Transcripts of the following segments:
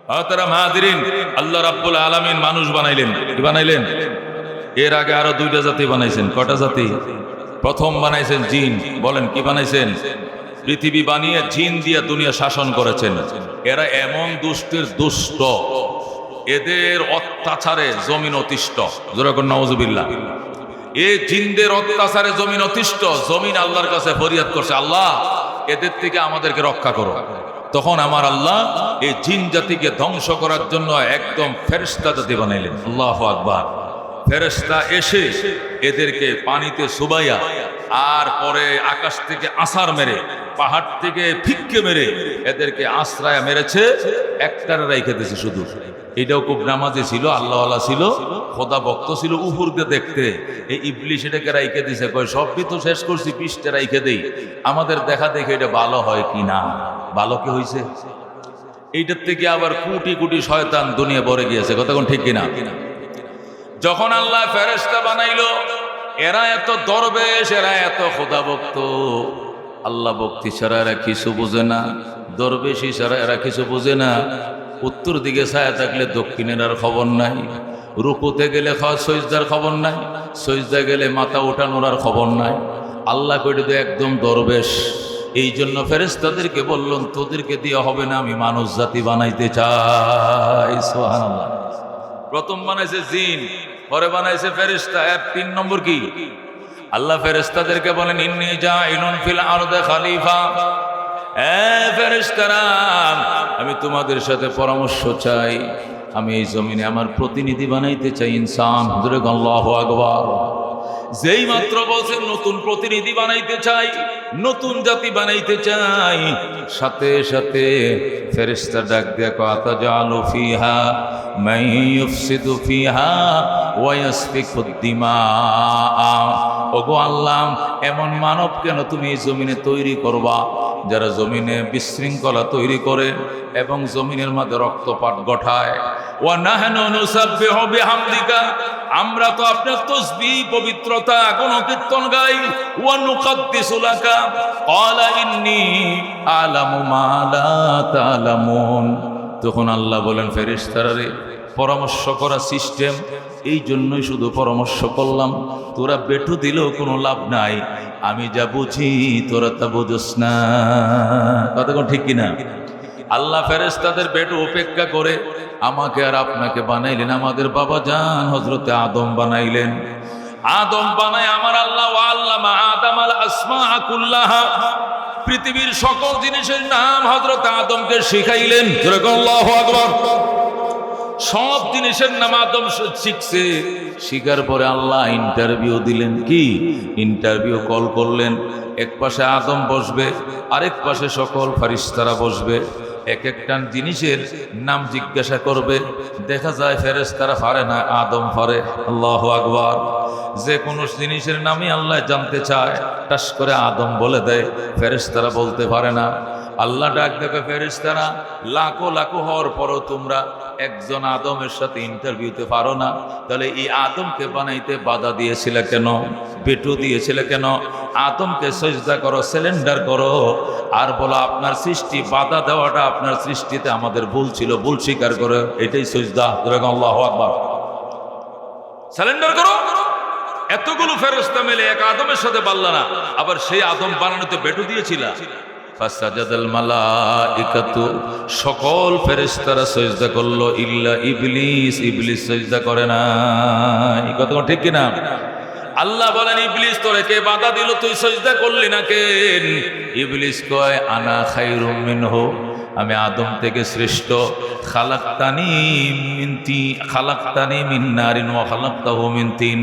তারা মাহাদিরিন, আল্লাহ রাব্বুল আলামিন মানুষ বানাইলেন। কি বানাইলেন? এর আগে আরো দুইটা জাতি বানাইছেন। কটা জাতি? প্রথম বানাইছেন জিন। বলেন কি বানাইছেন? পৃথিবী বানিয়ে জিন দিয়ে দুনিয়া শাসন করেছেন। এরা এমন দুষ্টের দুষ্ট, এদের অত্যাচারে জমিন অতিষ্ঠ। যেরকম নাউজুবিল্লাহ, এই জিনদের অত্যাচারে জমিন অতিষ্ঠ। জমিন আল্লাহর কাছে ফরিয়াদ করছে, আল্লাহ এদের থেকে আমাদেরকে রক্ষা করো। তখন আমার আল্লাহ এই জিন জাতিকে ধ্বংস করার জন্য একদম ফেরেশতা জাতি বানাইলেন। আল্লাহু আকবার। ফেরেশতা এসে এদেরকে পানিতে সুবাইয়া, আর পরে আকাশ থেকে আছাড় মেরে, পাহাড় থেকে ফিক্কে মেরে এদেরকে আশ্রয় মেরেছে। একটারে রাইখে দিয়েছে শুধু। এটাও খুব নামাজি ছিল, আল্লাহওয়ালা ছিল, খোদা ভক্ত ছিল, উপর দিয়ে দেখতে। এই ইবলিশ এটাকে রাইখে দিছে, কয় সবই তো শেষ করছি, 20টা রাইখে দেই, আমাদের দেখা দেখে এটা ভালো হয় কি না। ভালো কি হয়েছে? এইটার থেকে আবার কোটি কোটি শয়তান দুনিয়া ভরে গিয়েছে। কথা কোন ঠিক কিনা? যখন আল্লাহ ফেরেশতা বানাইলো, এরা এত দরবেশ, এরা এত খোদা ভক্ত, আল্লাহ ভক্তি ছাড়া এরা কিছু বোঝে না, দরবেশি ছাড়া এরা কিছু বোঝে না। উত্তর দিকে ছায়া থাকলে দক্ষিণের আর খবর নাই, রুকুতে গেলে সজদার খবর নাই, সজদা গেলে মাথা ওঠানোর আর খবর নাই। আল্লাহ কইটা তো একদম দরবেশ। এই জন্য ফেরেশতাদেরকে বললেন, তোদেরকে দিয়ে হবে না, আমি মানুষ জাতি বানাইতে চাই। সুবহানাল্লাহ। প্রথম বানাইছে জিন, পরে বানাইছে ফেরেশতা। এর 3 নম্বর কি? আল্লাহ ফেরেশতাদেরকে বলেন, ইন্নী জাইলুন ফিল আরদি খলিফা। ফেরেশতারা, আমি তোমাদের সাথে পরামর্শ চাই, আমি এই জমিনে আমার প্রতিনিধি বানাইতে চাই ইনসান। হুজুরে আল্লাহু আকবার। যেই মাত্র বলছেন নতুন প্রতিনিধি বানাইতে চাই, নতুন জাতি বানাইতে চাই, সাথে সাথে ফেরেশতা ডাক দিয়া কয়, আতাজালু ফিহা মান ইউফসিদু ফিহা ওয়া ইয়াসফিকুদ দিমা। ওগো আল্লাহ, এমন মানব কেন তুমি এই জমিনে তৈরি করবা যারা জমিনে বিশৃঙ্খলা তৈরি করে এবং জমিনের মধ্যে রক্তপাত ঘটায়। ওয়া নাহনু নুসাব্বিহু বিহামদিকা, আমরা তো আপনার তাসবিহ, পবিত্রতা, গুণকীর্তন গাই। ওয়া নুকদ্দিসু লাকা, ক্বালা ইন্নী আ'লামু মা লা তা'লামুন। তখন আল্লাহ বলেন, ফেরেশতারা রে, পরামর্শ করা সিস্টেম, এই জন্যই শুধু পরামর্শ করলাম। তোরা বেটু দিলেও কোনো লাভ নাই, আমি যা বুঝি তোরা তা বুঝোস না। কথা কোন ঠিক কিনা? আল্লাহ ফেরেশতাদের বেটু উপেক্ষা করে আমাকে আর আপনাকে বানাইলেন। আমাদের বাবা জান হযরতে আদম বানাইলেন। আদম বানায় আমার আল্লাহ আল্লামা আদমাল আসমাআ কুল্লাহা, পৃথিবীর সকল জিনিসের নাম হযরতে আদমকে শিখাইলেন। আল্লাহু আকবার। সব জিনিসের নাম আদম শিখছে। শিখার পরে আল্লাহ ইন্টারভিউ দিলেন। কি ইন্টারভিউ? কল করলেন। এক পাশে আদম বসবে, আরেক পাশে সকল ফেরেশতারা বসবে। এক একটা জিনিসের নাম জিজ্ঞাসা করবে। দেখা যায় ফেরেশতারা পারে না, আদম পারে। আল্লাহু আকবার। যে কোনো জিনিসের নামই আল্লাহ জানতে চায়, টাস করে আদম বলে দেয়, ফেরেশতারা বলতে পারে না। আল্লাহ ডাক দেখে, ফেরেশতারা লাখো লাখো হওয়ার পরও তোমরা একজন আদমের সাথে ইন্টারভিউতে পারো না, তাহলে এই আদমকে বানাইতে বাধা দিয়েছিলে কেন? বেটু দিয়েছিলে কেন? আদমকে সজদা করো, সিলেন্ডার করো, আর বলো আপনার সৃষ্টি, বাধা দেওয়াটা আপনার সৃষ্টিতে আমাদের ভুল ছিল, ভুল স্বীকার করে, এটাই সজদা। আল্লাহু আকবার। সিলেন্ডার করো। এতগুলো ফেরেশতা মিলে এক আদমের সাথে পারল না, আবার সেই আদম বানানোতে বেটু দিয়েছিল। ফাসাজাদাল মালাইকাতু, সকল ফেরেশতারা সিজদা করলো ইল্লা ইবলিস। ইবলিস সিজদা করে না। এই কথা ঠিক কি না? আল্লাহ বলেন, ইবলিস তোরে কে বাধা দিল, তুই সিজদা করলি না কেন? ইবলিস কয়, আনা খায়রুম মিনহু, আমি আদম থেকে শ্রেষ্ঠ। খালাকতানি মিন নারিন ওয়া খালাকতাহু মিন তিন।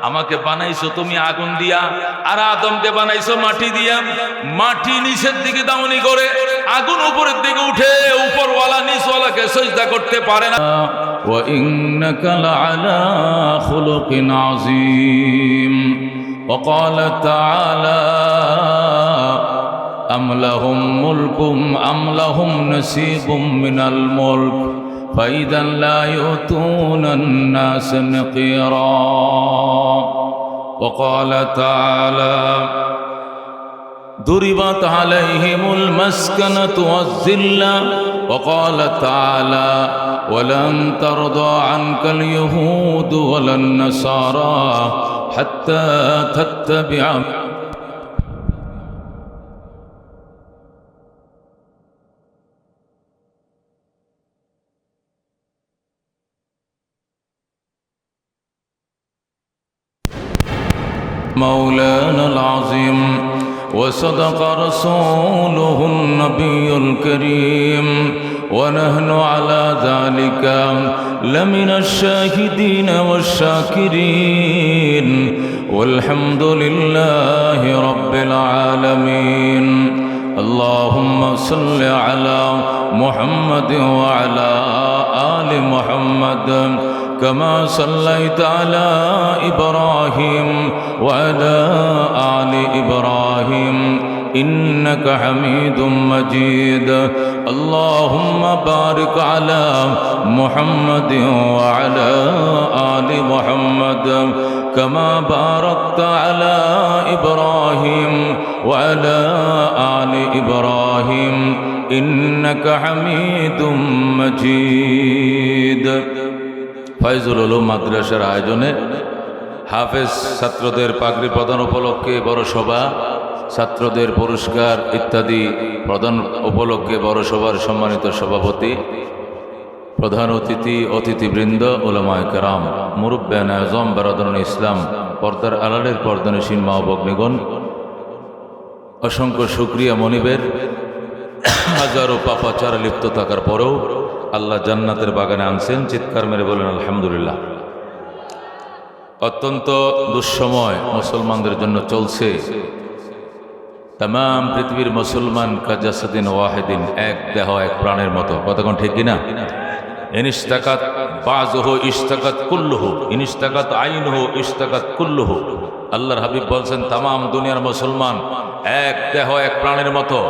আমাকে বানাইছো তুমি আগুন দিয়া, আর আদমকে বানাইছো মাটি দিয়া। মাটি নিচের দিকে দাউনি করে, আগুন উপরের দিকে উঠে, উপরওয়ালা নিচওয়ালাকে সিজদা করতে পারে না। ওয়া ইন্নাকা লাআলা খুলুকিন আযীম। ওয়া ক্বালা তাআলা আম লাহুম মুলকুম আম লাহুম নসীবুম মিনাল মুলক ফাইদান লা ইউতুনান নাস নাকিরা। ওয়া ক্বালা তাআলা ضربت عليهم المسكنة والذلة وقال تعالى ولن ترضى عنك اليهود ولا النصارى حتى تتبع مولانا العظيم وصدق رسوله النبي الكريم ونحن على ذلك لمن الشاهدين والشاكرين والحمد لله رب العالمين اللهم صل على محمد وعلى آل محمد كما صليت على إبراهيم وعلى آل إبراهيم إنك حميد مجيد اللهم بارك على محمد وعلى آل محمد كما باركت على إبراهيم وعلى آل إبراهيم إنك حميد مجيد ফাইজুল উলুম মাদ্রাসার আয়োজনে হাফেজ ছাত্রদের পাগড়ি প্রদান উপলক্ষে বড় সভা, ছাত্রদের পুরস্কার ইত্যাদি প্রদান উপলক্ষে বড় সভার সম্মানিত সভাপতি, প্রধান অতিথি, অতিথিবৃন্দ, উলামায়ে কেরাম, মুরব্বিয়ান আযম, বারাদারুল ইসলাম, পর্দার আড়ালের পর্দানশীল মা ও ভগ্নীগণ, অসংখ্য শুকরিয়া মনিবের। হাজারো পাপাচারে লিপ্ত থাকার পরেও আল্লাহ জান্নাতের বাগানে আনছেন, চিৎকার মেরে বলেন আলহামদুলিল্লাহ। অত্যন্ত দুঃসময় মুসলমানদের জন্য চলছে। তাম পৃথিবীর মুসলমান কাজাসাদিন ওয়াহিদিন, এক দেহ এক প্রাণের মতো। কতক্ষণ ঠিক কিনা? ইনিস্তাকাত বাযুহু ইস্তাকাত কুল্লুহু, ইনিস্তাকাত আইনুহু ইস্তাকাত কুল্লুহু। আল্লাহর হাবিব বলছেন তাম দুনিয়ার মুসলমান এক দেহ এক প্রাণের মতো।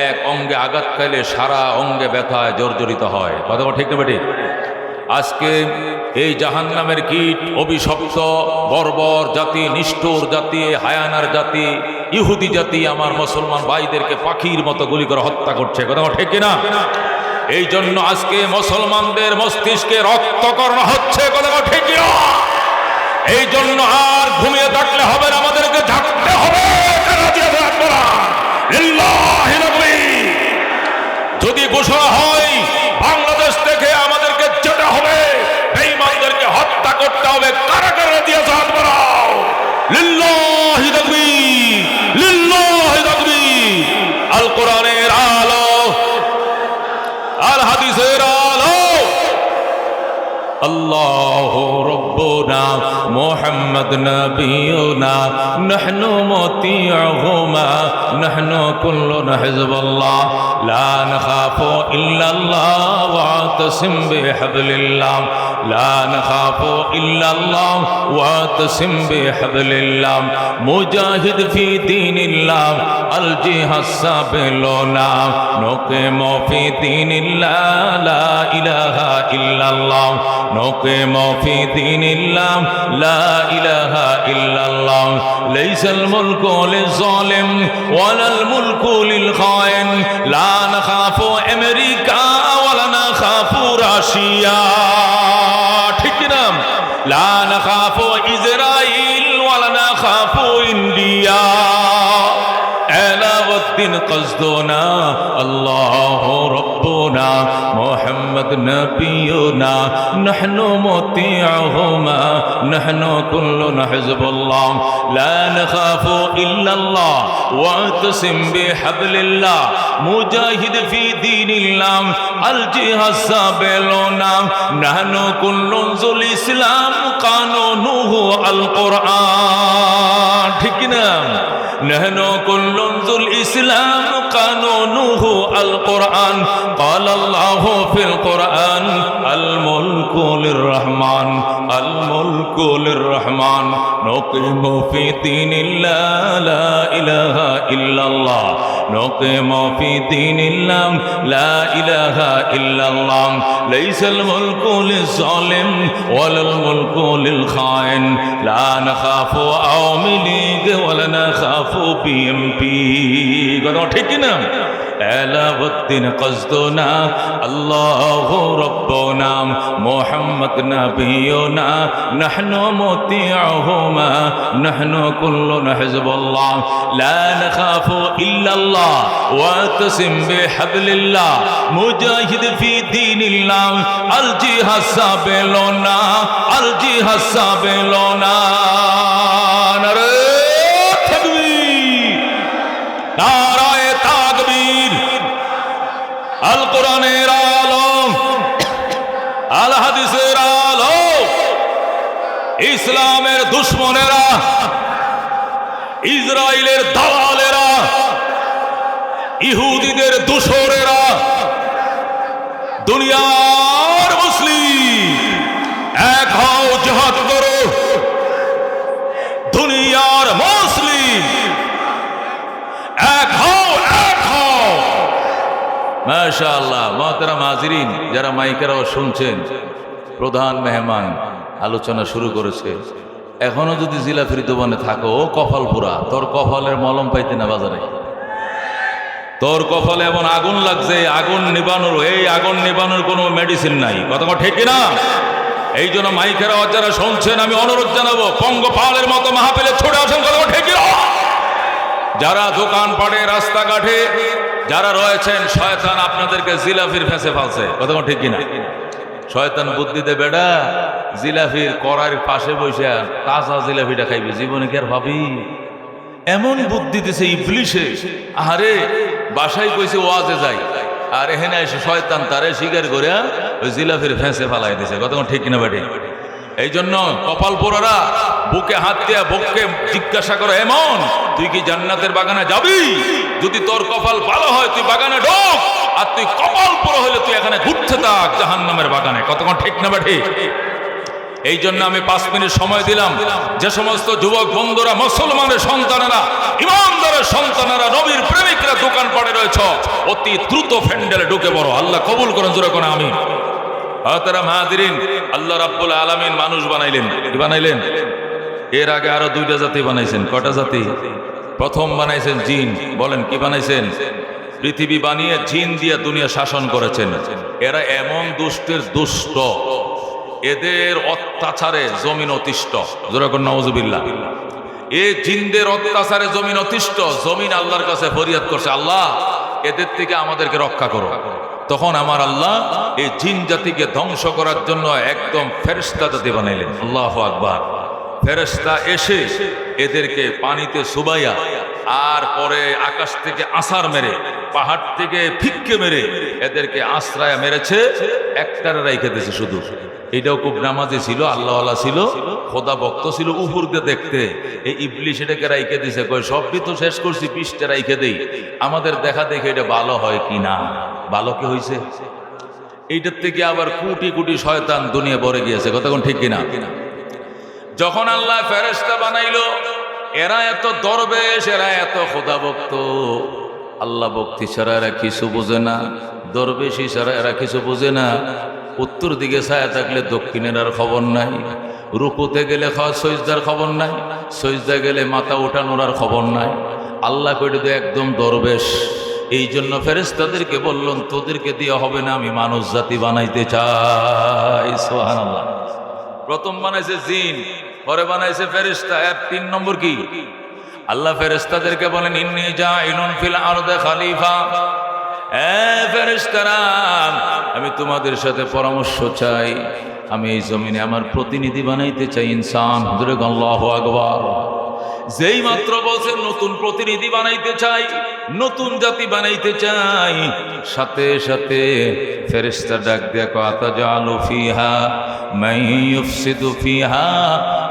এক অঙ্গে আঘাত খাইলে সারা অঙ্গে ব্যথায় জর্জরিত হয়। কথা ঠিক না বেটি? আজকে এই জাহান্নামের কীট, অভিশপ্ত বর্বর জাতি, নিষ্ঠুর জাতি, হায়ানার জাতি, ইহুদি জাতি আমার মুসলমান ভাইদেরকে পাখির মতো গুলি করে হত্যা করছে। কথা ঠিক কিনা? এই জন্য আজকে মুসলমানদের মস্তিষ্কে রক্তকর্ণ হচ্ছে। কথা ঠিক কিনা? এই জন্য আর ঘুমিয়ে থাকলে হবে না, আমাদেরকে জাগতে হবে। যদি ঘোষণা হয় বাংলাদেশ থেকে আমাদেরকে যেতে হবে, বেঈমানদেরকে হত্যা করতে হবে, কারা কারা দিয়ে হাত বাড়াও। লিল্লাহি তাকবীর, লিল্লাহি তাকবীর। আল কোরআনের আলো, আল হাদিসের আলো। আল্লাহু রব্বুনা মুহাম্মদ নবিয়ুনা নাহনু মুতিউহুমা নাহনু কুল্লুনা হিজবুল্লাহ লা নখাফু ইল্লাল্লাহ ওয়াতাসিম বিহাবলিল্লাহ লা নখাফু ইল্লাল্লাহ ওয়াতাসিম বিহাবলিল্লাহ মুজাহিদ ফি দীনিল্লাহ আল জিহাদ সাবিলুনা নুকিমু ফি দীনিল্লাহ লা ইলাহা ইল্লাল্লাহ نقيم في دين الله لا إله إلا الله ليس الملك للظالم ولا الملك للخائن لا نخاف أمريكا ولا نخاف روسيا ঠিক না لا نخاف إسرائيل ولا نخاف إنديا علاوالدين قصدنا الله ربنا محمد نبينا نحن مطيعهما نحن كلنا حزب الله لا نخاف إلا الله واعتصم بحبل الله مجاهد في دين الله الجهاد سابلنا نحن كل ذو الإسلام قانونه القرآن ঠিক না نحن كل ذو الإسلام قانونه القرآن قال الله في القرآن الملك للرحمن الملك للرحمن نقيم في دين الله لا إله إلا الله نقيم في دين الله لا إله إلا الله ليس الملك للظالم ولا الملك للخائن لا نخاف عوامي ليگ ولا نخاف BNP কথা ঠিক না এলাউদ্দিন কসদুনা আল্লাহু রব্বুনা মুহাম্মদ নবিয়ুনা নাহনু মুতিউহুমা নাহনু কুল্লুনা হিজবুল্লাহ লা নাখাফু ইল্লাল্লাহ ওয়াতাসিম বিহাবলিল্লাহ মুজাহিদ ফি দীনিল্লাহ আল জিহাদ সাবিলুনা আল জিহাদ সাবিলুনা নারে তাকবীর নারায়ে তাকবীর আল কোরআনের আলো আল হাদিসের আলো ইসলামের দুশমনেরা ইসরায়েলের দালালেরা ইহুদিদের দোসরেরা দুনিয়ার মুসলিম এক হও জিহাদ করো দুনিয়ার মুসলিম এক হও মাশাআল্লাহ মুহতারাম হাজিরিন যারা মাইকেরাও শুনছেন প্রধান মেহমান আলোচনা শুরু করেছে এখনো যদি জিলাফির দোকানে থাকো ও কপাল পুরা তোর কপালের মলম পাইতে না বাজারে তোর কপালে এমন আগুন লাগছে আগুন নিবানোর এই আগুন নিবানোর কোনো মেডিসিন নাই কথা ঠিক না এই জন্য মাইকেরাও যারা শুনছেন আমি অনুরোধ জানাবো পঙ্গপালের মতো মাহফিলে ছুটে আসেন কথা ঠিক না যারা দোকান পাটে রাস্তাঘাটে যারা রয়েছেন শয়তান আপনাদেরকে জিলাফির ফেঁসে ফেলছে কথা ঠিক কিনা শয়তান বুদ্ধিতে বেড়া জিলাফির কড়ার পাশে বসে কাঁচা জিলাফিটা খাইবে জীবনে কি আর ভাবি এমন বুদ্ধি দিছে ইবলিশে আরে বাসায় কইছে ওয়াজে যাই আর এখানে এসে শয়তান তারে শিকার করে ওই জিলাফির ফেঁসে ফেলাই দিছে কথা ঠিক কিনা বেটে এই জন্য কপাল পোড়ারা বুকে হাত দিয়া বুককে জিজ্ঞাসা করো এমন তুই কি জান্নাতের বাগানে যাবি যদি তোর কপাল ভালো হয় তুই বাগানে ঢোক আর তুই কপাল পোড়া হলে তুই এখানে ঘুরতে থাক জাহান্নামের বাগানে কতক্ষণ ঠিক না বেঠি এই জন্য আমি 5 মিনিট সময় দিলাম যে সমস্ত যুবক বন্ধুরা মুসলমানের সন্তানেরা ইমানদারের সন্তানেরা নবীর প্রেমিকরা দোকান পাড়ে রয়েছে অতি দ্রুত ফ্যান্ডেলে ঢুকে পড়ো আল্লাহ কবুল করেন জোরে কোন আমিন মুহতারাম হাজিরিন আল্লাহ রাব্বুল আলামিন মানুষ বানাইলেন কি বানাইলেন এর আগে আরো 2টা জাতি বানাইছেন কয়টা জাতি প্রথম বানাইছেন জিন বলেন কি বানাইছেন পৃথিবী বানিয়ে জিন দিয়ে দুনিয়া শাসন করেছেন এরা এমন দুষ্টের দুষ্ট এদের অত্যাচারে জমিন অতিষ্ঠ জোরে কোন নাউজুবিল্লাহ এই জিনদের অত্যাচারে জমিন অতিষ্ঠ জমিন আল্লাহর কাছে ফরিয়াদ করছে আল্লাহ এদের থেকে আমাদেরকে রক্ষা করো তখন আমার আল্লাহ এই জিন জাতিকে ধ্বংস করার জন্য একদম ফেরেশতা জাতি বানাইলেন আল্লাহু আকবার ফেরেশতা এসে এদেরকে পানিতে চুবাইয়া আর পরে আকাশ থেকে আছার মেরে পাহাড় থেকে ফিক্কে মেরে এদেরকে আশ্রয় মেরেছে একটারে রাইখে দিয়েছে শুধু এটাও খুব নামাজি ছিল আল্লাহওয়ালা ছিল খোদা ভক্ত ছিল উপর দিয়ে দেখতে এই ইবলিশ এটাকে রাইখে দিছে কই সবই তো শেষ করছি 20টা রাইখে দেই আমাদের দেখা দেখে এটা ভালো হয় কি না ভালো কি হয়েছে এইটার থেকে আবার কোটি কোটি শয়তান দুনিয়া ভরে গিয়েছে কতক্ষণ ঠিক কিনা যখন আল্লাহ ফেরেশতা বানাইলো এরা এত দরবেশ এরা এত খোদা ভক্ত আল্লাহ ভক্তি ছাড়া এরা কিছু বোঝে না দরবেশি ছাড়া এরা কিছু বোঝে না উত্তর দিকে ছায়া থাকলে দক্ষিণের আর খবর নাই রুকুতে গেলে সজদার খবর নাই সজদা গেলে মাথা উঠানোর আর খবর নাই আল্লাহ কইটা তো একদম দরবেশ এই জন্য ফেরেশতাদেরকে বললেন তোদেরকে দিয়ে হবে না আমি মানুষ জাতি বানাইতে চাই সুবহানাল্লাহ প্রথম বানাইছে জিন পরে বানাইছে ফেরেশতা এর 3 নম্বর কি আল্লাহ ফেরেশতাদেরকে বলেন ইন্নী জাইলুন ফিল আরদে খলিফা ফেরেশতারা আমি তোমাদের সাথে পরামর্শ চাই আমি এই জমিনে আমার প্রতিনিধি বানাইতে চাই ইনসান জোরে আল্লাহু আকবার যেই মাত্র বলছেন নতুন প্রতিনিধি বানাইতে চাই নতুন জাতি বানাইতে চাই সাথে সাথে ফেরেশতা ডাক দেয়া কয় আতাজালু ফিহা মান ইউফসিদু ফিহা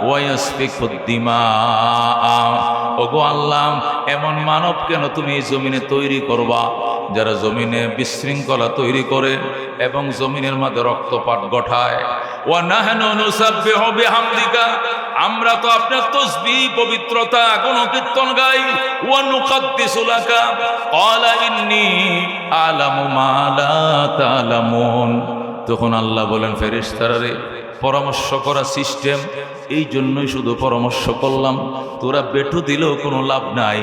ওয়া ইয়াসফিকুদ দিমা ওগো আল্লাহ এমন মানব কেন তুমি এই জমিনে তৈরি করবা যারা জমিনে বিশৃঙ্খলা তৈরি করে এবং জমিনের মধ্যে রক্তপাত ঘটায়। ওয়া নাহনু নুসাব্বিহু বিহামদিকা, আমরা তো আপনার তাসবিহ পবিত্রতা গুণকীর্তন গাই। ওয়া নুকদ্দিসু লাকা, ক্বালা ইন্নী আ'লামু মা লা তা'লামুন। তখন আল্লাহ বলেন, ফেরেশতারা রে, পরামর্শ করা সিস্টেম, এই জন্যই শুধু পরামর্শ করলাম। তোরা বেটু দিলেও কোনো লাভ নাই,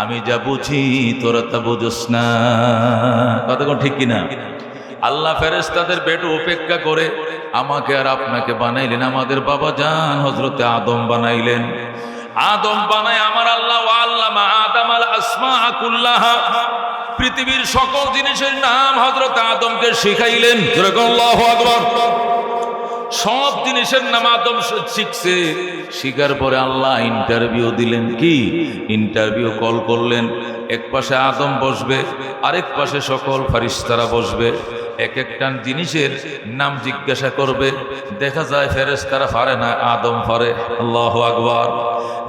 আমি যা বুঝি তোরা তা বুঝোস না। কথা কোন ঠিক কিনা? আল্লাহ ফেরেশতাদের বেটু উপেক্ষা করে আমাকে আর আপনাকে বানাইলেন, আমাদের বাবা জান হযরতে আদম বানাইলেন। আদম বানায় আমার আল্লাহ আল্লামা আদামাল আসমাআ কুল্লাহা, পৃথিবীর সকল জিনিসের নাম হযরত আদমকে শিখাইলেন। আল্লাহু আকবার। সব জিনিসের নাম আদম শিখছে। শিখার পরে আল্লাহ ইন্টারভিউ দিলেন। কি ইন্টারভিউ কল করলেন? এক পাশে আদম বসবে, আরেক পাশে সকল ফেরেশতারা বসবে। এক একটা জিনিসের নাম জিজ্ঞাসা করবে। দেখা যায় ফেরেশতারা পারে না, আদম পারে। আল্লাহু আকবার।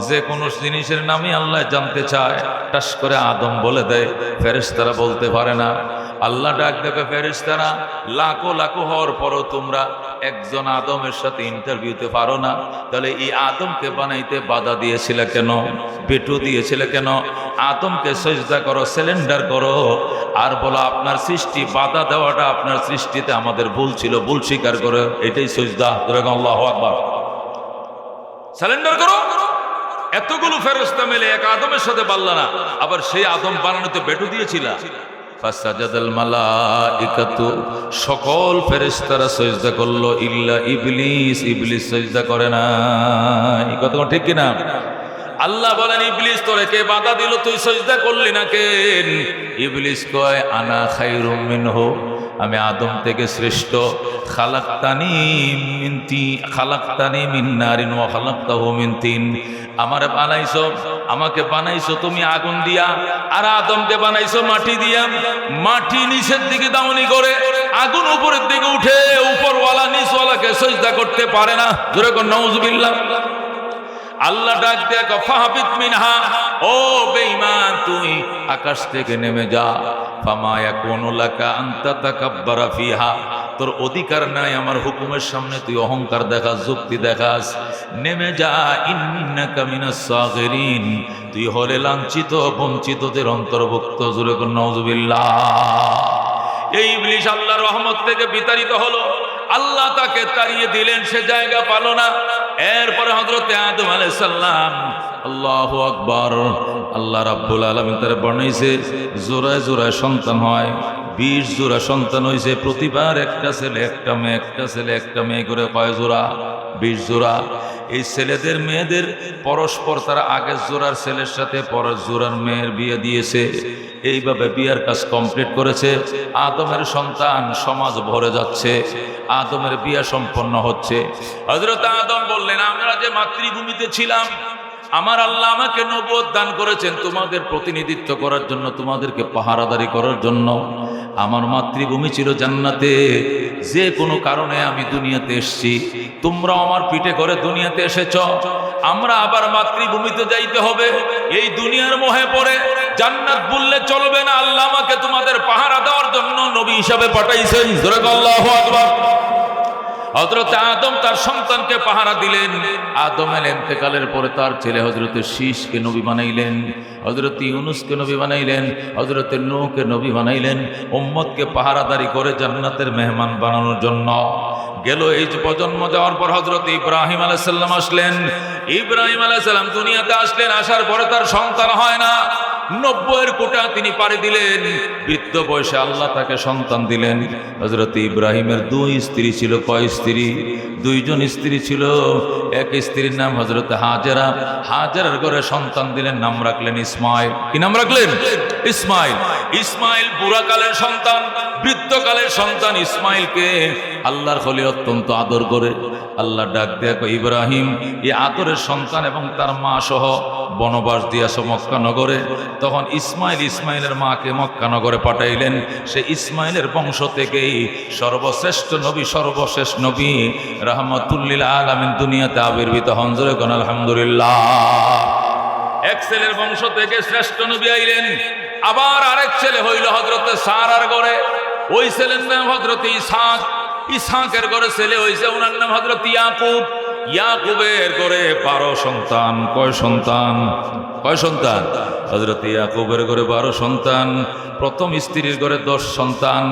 যে কোনো জিনিসের নামই আল্লাহ জানতে চায়, টাস করে আদম বলে দেয়, ফেরেশতারা বলতে পারে না। আল্লাহ ডাক দেবে, ফেরেশতারা লাখো লাখো হওয়ার পরও তোমরা একজন আদমের সাথে ইন্টারভিউতে পারো না, তাহলে এই আদমকে বানাইতে বাধা দিয়েছিলে কেন? বেটু দিয়েছিলে কেন? আদমকে সিজদা করো, সিলিন্ডার করো, আর বলো আপনার সৃষ্টি, বাধা দেওয়াটা আপনার সৃষ্টিতে আমাদের ভুল ছিল, ভুল স্বীকার করো, এটাই সিজদা। আল্লাহু আকবার। সিলিন্ডার করো। এতগুলো ফেরেশতা মিলে এক আদমের সাথে পারল না, আবার সেই আদম বানানোতে বেটু দিয়েছিল। ফাসাজাদাল মালাইকাতু, সকল ফেরেশতারা সিজদা করলো ইল্লা ইবলিস, ইবলিস সিজদা করে না। এই কথা ঠিক কিনা? আল্লাহ বলেন, ইবলিস তোরে কে বাধা দিল, তুই সিজদা করলি না কেন? ইবলিস কয়, আনা খায়রুম মিনহু, আমি আদম থেকে শ্রেষ্ঠ। খালাকতানি মিন নারিন ওয়া খালাকতাহু মিন তিন, আমাকে বানাইছো তুমি আগুন দিয়া, আর আদমকে বানাইছো মাটি দিয়া। মাটি নিচের দিকে দাউনি করে, আগুন উপরের দিকে উঠে, উপরওয়ালা নিচওয়ালাকে সিজদা করতে পারে না। জোরে কোন নাউজুবিল্লাহ। আল্লাহ ডাক দেয়া, ফাহাবিত মিনহা, ও বেঈমান তুই আকাশ থেকে নেমে যা। ফামা ইয়াকুনু লাকা আন তাতাকাব্বারা ফিহা, তোর অধিকার নাই আমার হুকুমের সামনে তুই অহংকার দেখাস, যুক্তি দেখাস। নেমে যা, ইন্নাকা মিনাস সাগিরিন, তুই হলে লাঞ্ছিত বঞ্চিতদের অন্তর্ভুক্ত। জোরে কোন নাউজুবিল্লাহ। এই ইবলিস আল্লাহর রহমত থেকে বিতাড়িত হলো, আল্লাহ তাকে তাড়িয়ে দিলেন, সে জায়গা পালো না। এরপরে হযরতে আদম আলাইহিস সালাম, আল্লাহু আকবার, আল্লাহ রাব্বুল আলামিন তার বানাইছে, জোড়ায় জোড়ায় সন্তান হয়। 20 জোড়া সন্তান হয়েছে, প্রতিবার একটা ছেলে একটা মেয়ে, একটা ছেলে একটা মেয়ে করে কয় জোড়া? 20 জোড়া। এই ছেলেদের মেয়েদের পরস্পর তারা আগের জোড়ার ছেলের সাথে পরের জোড়ার মেয়ের বিয়ে দিয়েছে। এইভাবে বিয়ের কাজ কমপ্লিট করেছে। আদমের সন্তান সমাজ ভরে যাচ্ছে, আদমের বিয়ে সম্পন্ন হচ্ছে। হযরত আদম বললেন, আমরা যে মাতৃভূমিতে ছিলাম, আমার আল্লাহ আমাকে নবুয়ত দান করেছেন তোমাদের প্রতিনিধিত্ব করার জন্য, তোমাদেরকে পাহারাদারি করার জন্য। আমার মাতৃভূমি ছিল জান্নাতে, যে কোনো কারণে আমি দুনিয়াতে এসেছি, তোমরা আমার পিঠে করে দুনিয়াতে এসেছ, আমরা আবার মাতৃভূমিতে যাইতে হবে। এই দুনিয়ার মোহে পড়ে জান্নাত বললে চলবে না, আল্লাহ আমাকে তোমাদের পাহারা দেওয়ার জন্য নবী হিসাবে পাঠাইছেন। জোরে আল্লাহু আকবার। হযরত আদম তার সন্তানকে পাহারা দিলেন। আদমের ইন্তেকালের পরে তার ছেলে হযরত শীশকে নবী বানাইলেন, হযরত ইউনুসকে নবী বানাইলেন, হযরত নূহকে নবী বানাইলেন, উম্মতকে পাহারাদারি করে জান্নাতের মেহমান বানানোর জন্য। গেল এই প্রজন্ম যাওয়ার পর হযরত ইব্রাহিম আলাইহিস সালাম আসলেন। ইব্রাহিম আলাইহিস সালাম দুনিয়াতে আসলেন, আসার পরে তার সন্তান হয় না। 90-এর কোটা তিনি পাড়ি দিলেন। বৃদ্ধ বয়সে আল্লাহ তাকে সন্তান দিলেন। হযরত ইব্রাহিমের 2 স্ত্রী ছিল। কয় স্ত্রী? 2 জন স্ত্রী ছিল। এক স্ত্রীর নাম হযরত হাজেরা। হাজেরার ঘরে সন্তান দিলেন, নাম রাখলেন ইসমাইল। কি নাম রাখলেন? ইসমাইল। ইসমাইল বুড়াকালের সন্তান, বৃদ্ধকালের সন্তান। ইসমাইলকে আল্লাহর খলিল অত্যন্ত আদর করে। আল্লাহ ডাক দেয়া কয়, ইব্রাহিম এই আদরের সন্তান এবং তার মা সহ বনবাস দিয়াছ মক্কা নগরে। তখন ইসমাইলের মাকে মক্কা নগরে পাঠাইলেন। সে ইসমাইলের বংশ থেকেই সর্বশ্রেষ্ঠ নবী, সর্বশেষ নবী রাহমাতুল লিল আলামিন দুনিয়াতে আবির্ভূত হন। জোরে কোন আলহামদুলিল্লাহ। এক ছেলের বংশ থেকে শ্রেষ্ঠ নবী আইলেন। আবার আরেক ছেলে হইল হযরত সারার ঘরে। ওই ছেলের নাম হযরত ইসহাক, ইসহাকের ঘরে ছেলে হয়েছে, ওনার নাম হযরত ইয়াকুব। ইয়াকুবের ঘরে 12 সন্তান। কয় সন্তান? কয় সন্তান? হযরত ইয়াকুবের ঘরে 12 সন্তান। প্রথম স্ত্রীর ঘরে 10 সন্তান,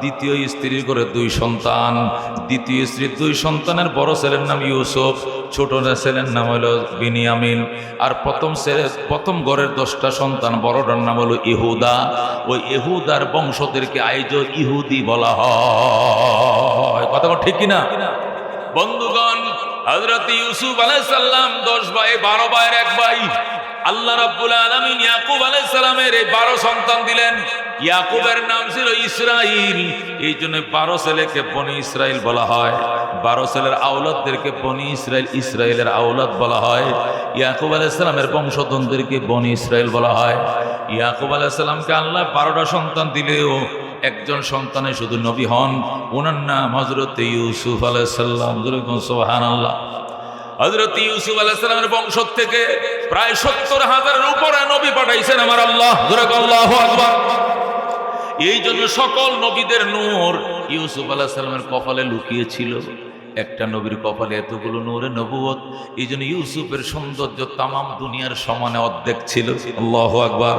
দ্বিতীয় স্ত্রীর ঘরে 2 সন্তান। দ্বিতীয় স্ত্রীর 2 সন্তানের বড় ছেলের নাম ইউসুফ, ছোট ছেলের নাম হলো বিনিয়ামিন। আর প্রথম ঘরের 10টা সন্তান, বড়টার নাম হলো ইহুদা। ওই ইহুদার বংশদেরকে আইজ ইহুদি বলা হয়। কথা ঠিক কিনা বন্ধুগণ? হযরত ইউসুফ আলাইহিস সালাম 10 ভাই, 12 ভাইয়ের এক ভাই। আল্লাহ রাব্বুল আলামিন ইয়াকুব আলাইহিস সালামের এই 12 সন্তান দিলেন। ইয়াকুবের নাম ছিল ইসরাইল, এই জন্য 12 ছেলেকে বনি ইসরাইল বলা হয়। 12 ছেলের আওলাদদেরকে বনি ইসরাইল, ইসরাইলের আওলাদ বলা হয়। ইয়াকুব আলাইহিস সালামের বংশধরদেরকে বনি ইসরাইল বলা হয়। ইয়াকুব আলাইহিস সালামকে আল্লাহ 12টা সন্তান দিলেও একজন সন্তানে শুধু নবী হন, ওনার নাম হযরত ইউসুফ আলাইহিস সালাম। সুবহানাল্লাহ। হযরত ইউসুফ আলাইহিস সালামের বংশ থেকে প্রায় 70,000-এর উপরে নবী পাঠাইছেন আমার আল্লাহ। আল্লাহু আকবার। এই জন্য সকল নবীদের নূর ইউসুফ আলাইহিস সালামের কপালে লুকিয়ে ছিল। একটা নবীর কপালে এতগুলো নূরে নবুয়ত, এই জন্য ইউসুফের সৌন্দর্য তামাম দুনিয়ার সমানে অর্ধেক ছিল। আল্লাহু আকবার।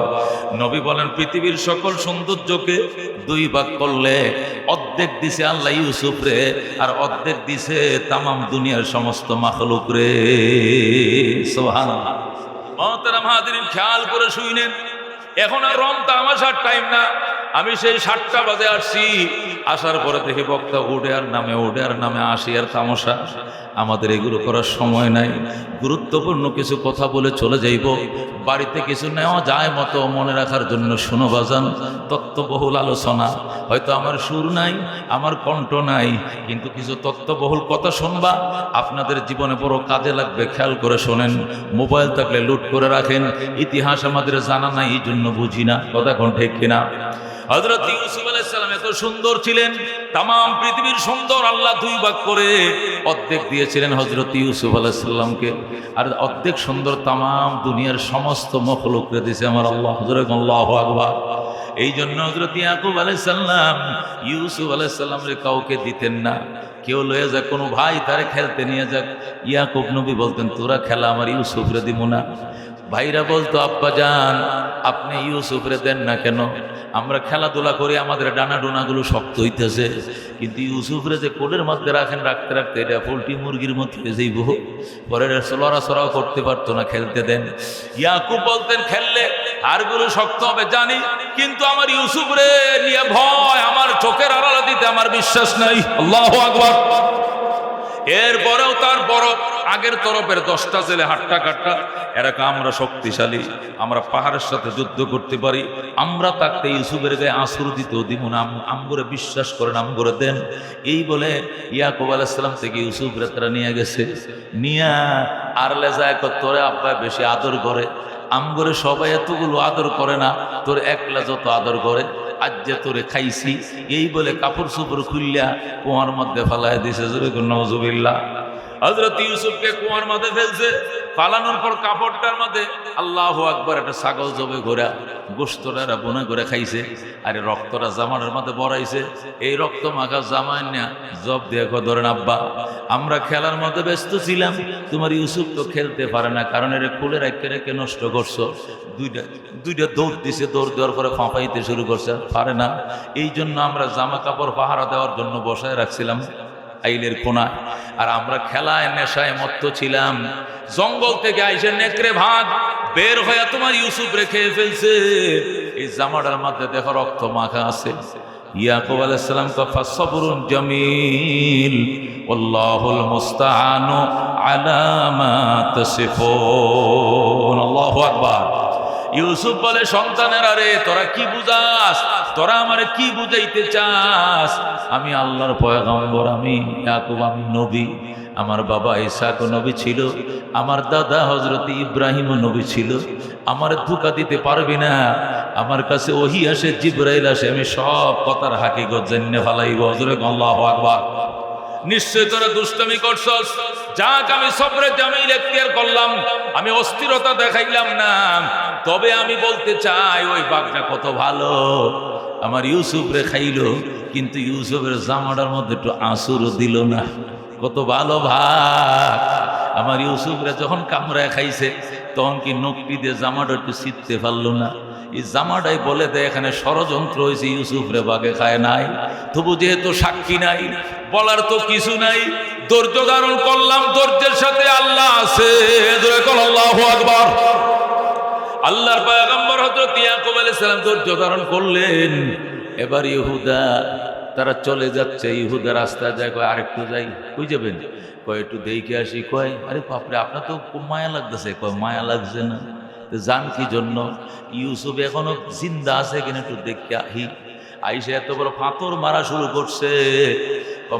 নবী বলেন পৃথিবীর সকল সৌন্দর্যকে 2 ভাগ করলে অর্ধেক দিছে আল্লাহ ইউসুফ রে, আর অর্ধেক দিছে তামাম দুনিয়ার সমস্ত মাখলুক রে। সুবহানাল্লাহ। মুহতারাম হাজিরিন, খেয়াল করে শুনেন, এখন আর রং তামাশার টাইম না। আমি সেই 7টা বাজে আসছি, আসার পরে দেখি বক্তা উঠে আর নামে আসি আর তামাশা। আমাদের এগুলো করার সময় নাই। গুরুত্বপূর্ণ কিছু কথা বলে চলে যাইব। বাড়িতে কিছু নেওয়া যায় মতো মনে রাখার জন্য শুনো বাজান, তত্ত্ববহুল আলোচনা। হয়তো আমার সুর নাই, আমার কণ্ঠ নাই, কিন্তু কিছু তত্ত্ববহুল কথা শুনবা, আপনাদের জীবনে বড় কাজে লাগবে। খেয়াল করে শোনেন। মোবাইল থাকলে লুট করে রাখেন। ইতিহাস আমাদের জানা নাই, এই জন্য বুঝি না। কথা কোন ঠিক কিনা? হযরত ইউসুফ আলাইহিস সালাম এত সুন্দর ছিলেন, তামাম পৃথিবীর সুন্দর আল্লাহ 2 ভাগ করে অর্ধেক দিয়েছিলেন হযরত ইউসুফ আলাইহিস সালামকে, আর অর্ধেক সুন্দর তামাম দুনিয়ার সমস্ত মখলুককে দিয়েছে আমার আল্লাহ। আল্লাহু আকবার। এই জন্য হযরত ইয়াকুব আলাইহিস সালাম ইউসুফ আলাইহিস সালামরে কাউকে দিতেন না। কেউ লয়ে যাক, কোনো ভাই তারে খেলতে নিয়ে যাক, ইয়াকুব নবী বলতেন তোরা খেলা, আমার ইউসুফরে দিব না। ভাইরা বলতো আব্বা জান আপনি ইউসুফরে দেন না কেন? আমরা খেলাধুলা করি, আমাদের ডানা ডোনাগুলো শক্ত হইতেছে, কিন্তু ইউসুফরে যে কোলের মধ্যে রাখেন, রাখতে রাখতে এটা পোল্ট্রি মুরগির মধ্যে যাইব, পরে লড়াচড়াও করতে পারতো না, খেলতে দেন। ইয়াকুব বলতেন খেললে হাড়গুলো শক্ত হবে জানি, কিন্তু আমার ইউসুফরে নিয়ে ভয়, আমার চোখের আড়ালে দিতে আমার বিশ্বাস নাই। আল্লাহু আকবার। এরপরেও তার বড় আগের তরফের 10টা ছেলে হাট্টা কাট্টা, এরকম আমরা শক্তিশালী, আমরা পাহাড়ের সাথে যুদ্ধ করতে পারি, আমরা তাকে ইউসুফের গায়ে আঁচড় দিতেও দিব না, আমগরে বিশ্বাস করেন, আমগরে দেন। এই বলে ইয়াকুব আলাইহিস সালাম থেকে ইউসুফরে তারা নিয়ে গেছে। নিয়া আরলে যায়, তোরে আব্বা বেশি আদর করে, আমগরে সবাই এতগুলো আদর করে না, তোর একলা যত আদর করে, আজ যে তোরে খাইছি। এই বলে কাপড় চোপড় খুললা কুয়ার মধ্যে ফালাই দিছে। নাউজুবিল্লাহ। হযরত ইউসুফকে কুয়ার মধ্যে ফেলছে, ফালানোর পর কাপড়টার মধ্যে আল্লাহু আকবার একটা ছাগল জবে ঘোরা, গোশতটা বোনা করে খাইছে, আর রক্তটা জামানের মধ্যে বড়াইছে। এই রক্ত মাখা জামাই না জব দিয়ে ধরেন আব্বা আমরা খেলার মধ্যে ব্যস্ত ছিলাম, তোমার ইউসুফ তো খেলতে পারে না, কারণ এর কোলে রেখে রেখে নষ্ট করছো। দুইটা দৌড় দিছে, দৌড় দেওয়ার পরে ফাঁপাইতে শুরু করছে, পারে না। এই জন্য আমরা জামা কাপড় পাহারা দেওয়ার জন্য বসায় রাখছিলাম আইলের কোনায়, আর আমরা খেলায় নেশায় মত্ত ছিলাম। জঙ্গল থেকে আইসে নেকড়ে ভাগ বের হয়ে তোমার ইউসুফ রেখে ফেলছে। এই জামাটার মধ্যে দেখো রক্ত মাখা আছে। ইয়াকুব আলাইহিস সালাম কফা সবরুন জামিল আল্লাহুল মুস্তাআনু আলা মা তাসিফুন। আল্লাহু আকবার। ইউসুফ বলে সন্তানের, আরে তোরা কি বুঝাস, তোরা আমারে কি বুঝাইতে চাস? আমি আল্লাহর পয়গম্বর, আমি ইয়াকুব, আমি নবী। আমার বাবা ইসহাক নবী ছিল, আমার দাদা হযরত ইব্রাহিম নবী ছিল। আমার ধোঁকা দিতে পারবি না। আমার কাছে ওহী আসে, জিবরাইল আসে, আমি সব কথার হাকিকত জেনে ফেলাইব। হযরত আল্লাহু আকবার। নিশ্চয় তোরা দুষ্টামি করছস, যাক আমি সবরে জামিল এখতিয়ার করলাম, আমি অস্থিরতা দেখাইলাম না। তবে আমি বলতে চাই ওই বাঘটা কত ভালো, আমার ইউসুফ রে খাইলো, কিন্তু ইউসুফের জামাটার মধ্যে একটু আঁসুরও দিল না। কত ভালো ভাগ! আমার ইউসুফ রে যখন কামড়ায় খাইছে, তখন কি নকটি দিয়ে জামাটা একটু ছিঁড়তে পারলো না। এই জামাটাই বলে দেয় এখানে ষড়যন্ত্র হয়েছে, ইউসুফ রে বাগে খায় নাই। তবু যেহেতু সাক্ষী নাই, বলার তো কিছু নাই, ধৈর্য ধারণ করলাম। ধৈর্যের সাথে আল্লাহ আছে। আল্লাহু আকবার। আল্লাহর পয়গম্বর হযরত ইয়াকুব আলাইহিস সালাম ধৈর্য ধারণ করলেন। এবার ইহুদা তারা চলে যাচ্ছে, ইহুদা রাস্তায় যায়, কয় আরেকটু যাই। কই যাবেন? কয় একটু দেখে আসি। কয় আরে বাপরে, আপনার তো খুব মায়া লাগতেছে। কয় মায়া লাগছে না, যান কি জন্য? ইউসুফ এখনো জিন্দা আছে কিনা একটু দেখে আহি। আইসা এত বড় ফাতর মারা শুরু করছে,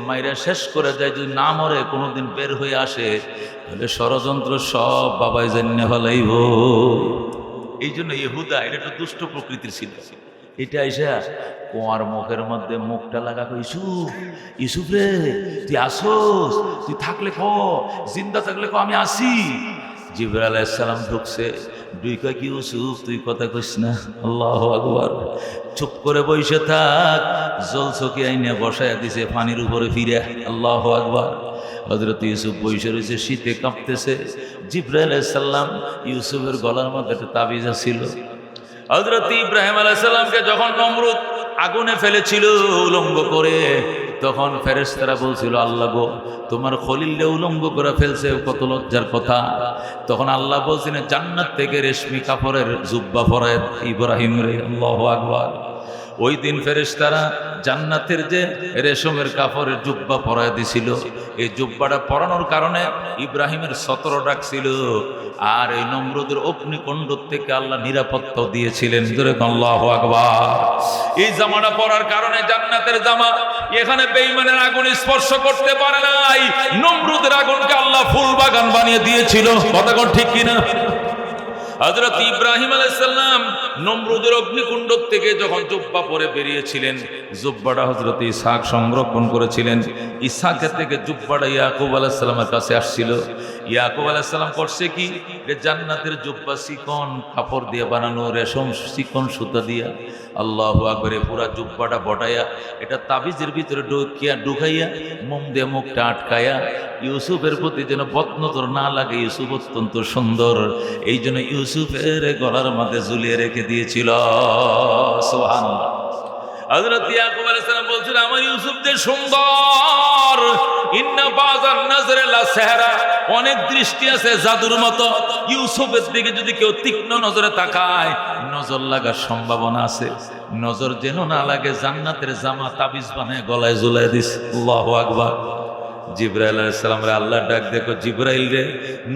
মাইরা শেষ করে যায়। যদি না মরে কোনোদিন বের হয়ে আসে, তাহলে ষড়যন্ত্র সব বাবাই জানিয়ে ফেলাইব। এই জন্য ইহুদা এটা একটু দুষ্ট প্রকৃতির ছিল। এটা আইসা কুয়ার মুখের মধ্যে মুখটা লাগা, ইউসুফ, ইউসুফ রে তুই আসোস, তুই থাকলে ক, জিন্দা থাকলে ক, আমি আসি। জিবরাইল আলাইহিস সালাম ঢুকছে, দুই কয় কি ইউসুফ তুই কথা কইস না? আল্লাহু আকবার। চুপ করে বসে থাক। জল চকি আইনে বসায়া দিছে পানির উপরে ফিরে। আল্লাহু আকবার। হযরত ইউসুফ বসে রয়েছে, শীতে কাঁপতেছে। জিবরাইল আলাইহিস সালাম ইউসুফের গলার মধ্যে একটা তাবিজ ছিল। হযরত ইব্রাহিম আলাইহিস সালামকে যখন নমরুদ আগুনে ফেলেছিল উলঙ্গ করে, তখন ফেরেশতারা বলছিল, আল্লাহ গো, তোমার খলিলকে উলঙ্গ করে ফেলছে, কত লজ্জার কথা। তখন আল্লাহ বলছিলেন, জান্নাত থেকে রেশমি কাপড়ের জুব্বা পরায় ইব্রাহিম রে। আল্লাহু আকবার। ওই দিন ফেরেশতারা জান্নাতের যে রেশমের কাপড়ের জুব্বা পরায় দিছিল, এই জুব্বাটা পরানোর কারণে ইব্রাহিমের 17 ডাকছিল। আর এই নমরুদের অগ্নিকুণ্ড থেকে আল্লাহ নিরাপত্তা দিয়েছিলেন। আল্লাহু আকবার। এই জামাটা পরার কারণে, জান্নাতের জামা, এখানে বেঈমানের আগুন স্পর্শ করতে পারে নাই। নমরুদের আগুনকে আল্লাহ ফুল বাগান বানিয়ে দিয়েছিল। কথা কোন ঠিক কিনা? হযরত ইব্রাহিম আলাইহিস সালাম নমরুদের অগ্নিকুণ্ড থেকে যখন জুব্বা পরে বেরিয়েছিলেন, জুব্বাটা হযরত ইসহাক সংরক্ষণ করেছিলেন। ইসহাকের থেকে জুব্বাটা ইয়াকুব আলাইহিস সালামের কাছে আসছিল। ইয়াকুব আলাইহিস সালাম করছে কি, জান্নাতের জুব্বা চিকন কাপড় দিয়ে বানানো, রেশম চিকন সুতা দিয়া। আল্লাহু আকবার। পুরা জুব্বাটা বটাইয়া এটা তাবিজের ভিতরে ঢুকাইয়া মোম দিয়ে মুখটা আটকাইয়া, ইউসুফের প্রতি যেন বদনজর না লাগে। ইউসুফ অত্যন্ত সুন্দর, এই জন্য ইউসুফের গলার মধ্যে ঝুলিয়ে রেখে দিয়েছিল। সুবহানাল্লাহ। হযরত ইয়াকুব আলাইহিস সালাম বলছিল, আমার ইউসুফ যে সুন্দর, ইন্না বাযান নাজরে লা সাহরা, অনেক দৃষ্টি আছে জাদুর মতো। ইউসুফের দিকে যদি কেউ তীক্ষ্ণ নজরে তাকায়, নজর লাগার সম্ভাবনা আছে। নজর যেন না লাগে, জান্নাতের জামা তাবিজ বানায় গলায় ঝুলাই দিস। আল্লাহু আকবার। জিবরাইল আলাইহিস সালাম রে আল্লাহ ডাক, দেখো জিবরাইল রে,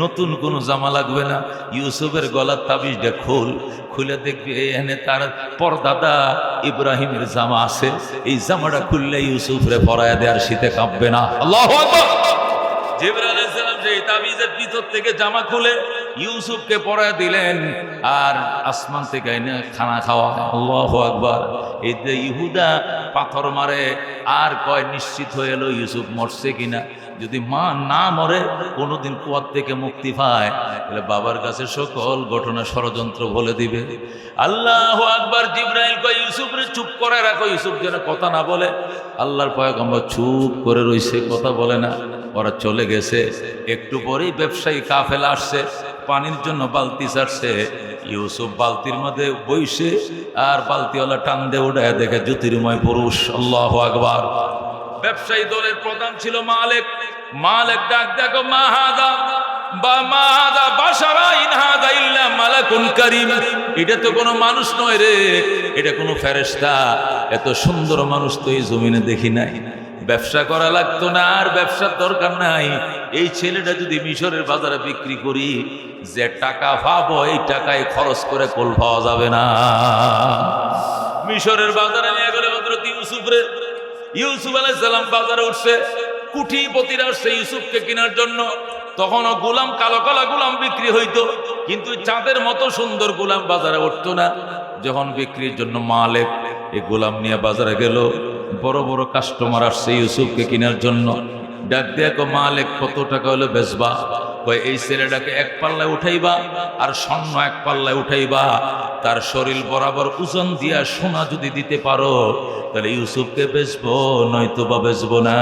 নতুন কোনো জামা লাগবে না, ইউসুফের গলার তাবিজটা খুলে দেখবি এখানে তার পরদাদা ইব্রাহিমের জামা আছে। এই জামাটা খুললে ইউসুফ রে পরায়া দেয়ার শীতে কাঁপবে না। আল্লাহু আকবার। জিবরাইল আলাইহিস সালাম যে তাবিজের ভিতর থেকে জামা খুলে ইউসুফকে পরায়া দিলেন, আর আসমান থেকে এনে খানা খাওয়া। আল্লাহু আকবার। এই যে ইহুদা পাথর মারে আর কয় নিশ্চিত হয়ে এলো ইউসুফ মরছে কিনা। যদি মা না মরে, কোনোদিন কুয়ার থেকে মুক্তি পায়, তাহলে বাবার কাছে সকল ঘটনা ষড়যন্ত্র বলে দিবে। আল্লাহু আকবার। জিবরাইল কয়, ইউসুফ রে চুপ করে রাখো, ইউসুফ যেন কথা না বলে। আল্লাহর পয়গম্বর চুপ করে রইছে, কথা বলে না। ওরা চলে গেছে। একটু পরেই ব্যবসায়ী কাফেলা আসছে, পানির জন্য বালতি ছাড়ছে। ইউসুফ বালতির মধ্যে বইসে আর বালতিওয়ালা টান দিয়ে উঠায় দেখে জ্যোতির্ময় পুরুষ। আল্লাহু আকবার। ব্যবসায়ী দলের প্রধান ছিল মালিক। মালিক ডাক দেখো, মাহাদা বা মাহাদা বাশারা ইন হাদা ইল্লা মালাকুন কারীম। এটা তো কোনো মানুষ নয় রে, এটা কোনো ফেরেশতা। এত সুন্দর মানুষ তো এই জমিনে দেখি নাই। ব্যবসা করা লাগতো না, আর ব্যবসার দরকার নাই। এই ছেলেটা যদি মিশরের বাজারে বিক্রি করি, যে টাকা পাবো এই টাকায় খরচ করে কোল পাওয়া যাবে না। মিশরের বাজারে নিয়ে গেলে হযরত ইউসুফ রে, ইউসুফ আলাইহিস সালাম বাজারে উঠছে, কুটিপতিরা আসছে ইউসুফকে কেনার জন্য। তখনও গোলাম, কালো কালো গোলাম বিক্রি হইতো, কিন্তু চাঁদের মতো সুন্দর গোলাম বাজারে উঠতো না। যখন বিক্রির জন্য মালিক এই গোলাম নিয়ে বাজারে গেল, বড় বড় কাস্টমার আসছে ইউসুফকে কেনার জন্য। ডাক দেখো, মালিক কত টাকা হলো বেচবা? কয় এই ছেলেটাকে এক পাল্লায় উঠাইবা আর স্বর্ণ এক পাল্লায় উঠাইবা, তার শরীর বরাবর ওজন দিয়া সোনা যদি দিতে পারো তাহলে ইউসুফকে বেচবো, নয়তো বা বেচবো না।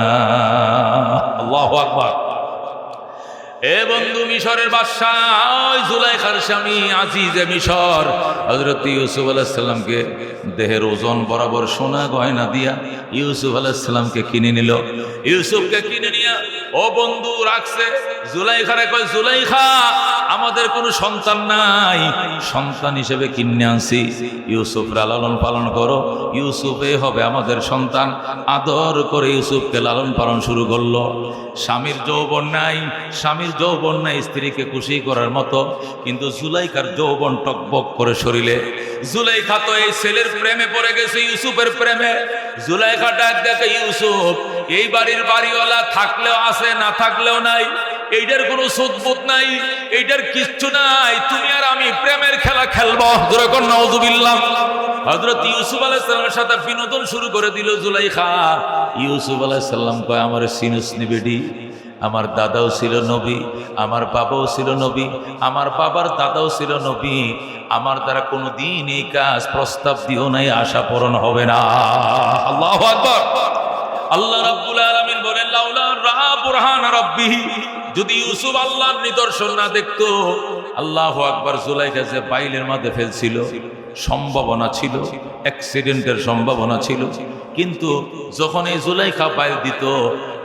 আল্লাহু আকবার। এ বন্ধু, মিশরের বাদশা ওই জুলাইখার স্বামী আজিজে মিশর হযরত ইউসুফ আলাইহিস সালামকে দেহের ওজন বরাবর সোনা গয়না দিয়া ইউসুফ আলাইহিস সালামকে কিনে নিল। ইউসুফকে কিনে নিয়া ও বন্ধু রাখছে। জুলাইখারে কয়, জুলাইখা আমাদের কোনো সন্তান নাই, সন্তান হিসেবে কিনে আনছি, ইউসুফরা লালন পালন করো, ইউসুফে হবে আমাদের সন্তান। আদর করে ইউসুফকে লালন পালন শুরু করলো। স্বামীর যৌবন নাই, স্বামীর যৌবন নাই স্ত্রীকে খুশি করার মতো, কিন্তু জুলাইখার যৌবন টকবক করে শরীরে। জুলাইখা তো এই ছেলের প্রেমে পড়ে গেছে, ইউসুফের প্রেমে। জুলাইখা ডাক দেখে, ইউসুফ এই বাড়ির বাড়িওয়ালা থাকলেও আছে, না থাকলেও নাই, এইটার কোনো সুদবুদ নাই, এইটার কিচ্ছু নাই, তুমি আর আমি প্রেমের খেলা খেলবো। যেরকম নাউযুবিল্লাহ। হযরত ইউসুফ আলাইহিস সালামের সাথে বিনোদন শুরু করে দিল জুলাইখা। ইউসুফ আলাইহিস সালাম কয়, আমার সিনুস নিবেডি, আমার দাদাও ছিল নবী, আমার বাবাও ছিল নবী, আমার বাবার দাদাও ছিল নবী, আমার দ্বারা কোনো দিন এই কাজ প্রস্তাব দিও নাই, আশা পূরণ হবে না। আল্লাহু আকবার। আল্লাহ রাব্বুল আলামিন বলেন, লাউলা রা বুরহান রাব্বিহি, যদি ইউসুফ আল্লাহর নিদর্শন না দেখতো। আল্লাহু আকবার। জুলাইখা যে বাইলের মধ্যে ফেলছিল, সম্ভাবনা ছিল, অ্যাক্সিডেন্টের সম্ভাবনা ছিল, কিন্তু যখন এই জুলাইখা বাইল দিত,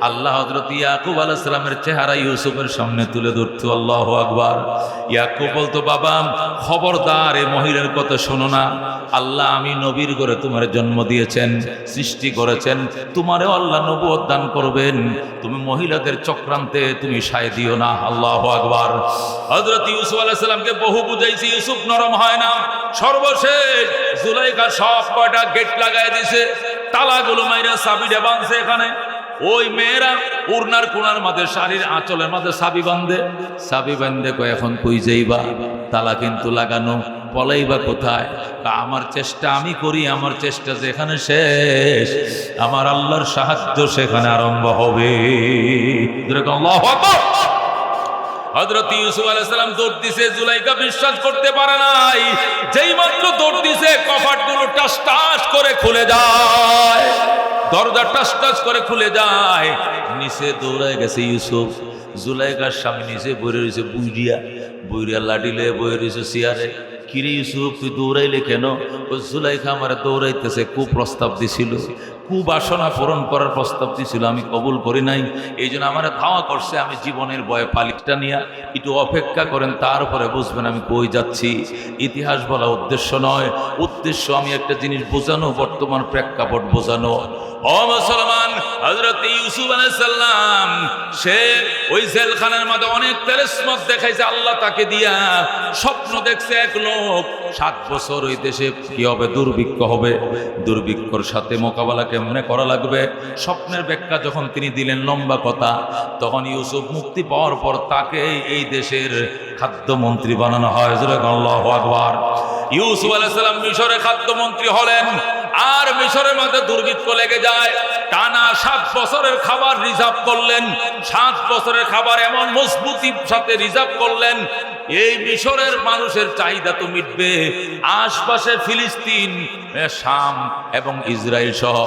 আল্লাহ হযরত ইয়াকুব আলাইহিস সালামের চেহারা ইউসুফের সামনে তুলে ধরতো। আল্লাহু আকবার। ইয়াকুব বলতো, বাবা খবরদার এই মহিলার কথা শোনো না, আল্লাহ আমি নবীর ঘরে তোমার জন্ম দিয়েছেন, সৃষ্টি করেছেন, তোমারও আল্লাহ নবুয়ত দান করবেন, তুমি মহিলাদের চক্রান্তে তুমি সায় দিও না। আল্লাহু আকবার। হযরত ইউসুফ আলাইহিস সালামকে বহু বুঝাইছি, ইউসুফ নরম হয় না। সর্বশেষ জুলাইখা সব কয়টা গেট লাগাই দিছে, তালাগুলো মাইরা চাবিটা বাঁধছে। এখানে ওই মেয়েরা উড়নার কোণার মাঝে, শাড়ির আঁচলের মাঝে চাবি বান্ধে, চাবি বান্ধে কয় এখন কই যাইবা, তালা কিন্তু লাগানো, পলাইবা কোথায়? আমার চেষ্টা আমি করি, আমার চেষ্টা যেখানে শেষ, আমার আল্লাহর সাহায্য সেখানে আরম্ভ হবে। আল্লাহু আকবার। হযরত ইউসুফ আলাইহিস সালাম দৌড় দিছে, জুলাইখা বিশ্বাস করতে পারে নাই। যেই মাত্র দৌড় দিছে, কপাটগুলো টাস টাস করে খুলে যায়, দরজা টাস টাস করে খুলে যায়। নিচে দৌড়ায় গেছে ইউসুফ। জুলাইখার স্বামী নিচে বইরে রয়েছে, বুইরিয়া লাডিলে বইরে রয়েছে চেয়ারে। কিরে ইউসুফ, তুই দৌড়াইলে কেন? জুলাইখা আমার দৌড়াইতেছে, কুপ্রস্তাব দিছিল, কুবাসনা পূরণ করার প্রস্তাব দিছিল, আমি কবুল করি নাই, এই জন্য আমার ধাওয়া করছে। আমি জীবনের ভয়ে পালিটা নিয়ে একটু অপেক্ষা করেন, তারপরে বুঝবেন আমি কই যাচ্ছি। ইতিহাস বলা উদ্দেশ্য নয়, উদ্দেশ্য আমি একটা জিনিস বোঝানো, বর্তমান প্রেক্ষাপট বোঝানো। ও মুসলমান, হযরত ইউসুফ আলাইহিস সালাম সে ওই জেলখানার মধ্যে অনেক তেরেসমত দেখাইছে আল্লাহ তাকে দিয়া। স্বপ্ন দেখছে এক লোক, 7 বছর ওই দেশে কি হবে, দুর্ভিক্ষ হবে, দুর্ভিক্ষর সাথে মোকাবেলা কেমনে করা লাগবে, স্বপ্নের ব্যাখ্যা যখন তিনি দিলেন, লম্বা কথা, তখন ইউসুফ মুক্তি পাওয়ার পর তাকে এই দেশের খাদ্যমন্ত্রী বানানো হয়। আল্লাহু আকবার। ইউসুফ আলাইহিস সালাম মিশরের খাদ্যমন্ত্রী হলেন, আর মিশরের মধ্যে দুর্ভিক্ষ লেগে যায়। টানা 7 বছরের খাবার রিজার্ভ করলেন, 7 বছরের খাবার এমন মজবুতির সাথে রিজার্ভ করলেন, এই মিশরের মানুষের চাহিদা তো মিটবে। আশপাশে ফিলিস্তিন, শাম এবং ইসরায়েল সহ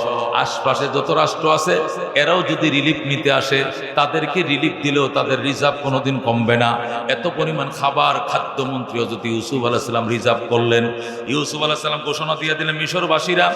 আশপাশে যত রাষ্ট্র আছে, এরাও যদি রিলিফ নিতে আসে, তাদেরকে রিলিফ দিলেও তাদের রিজার্ভ কোনোদিন কমবে না। এত পরিমাণ খাবার খাদ্যমন্ত্রী হযরত ইউসুফ আলাইহিস সালাম রিজার্ভ করলেন। ইউসুফ আলাইহিস সালাম ঘোষণা দিয়ে দিলেন, মিশরবাসীরা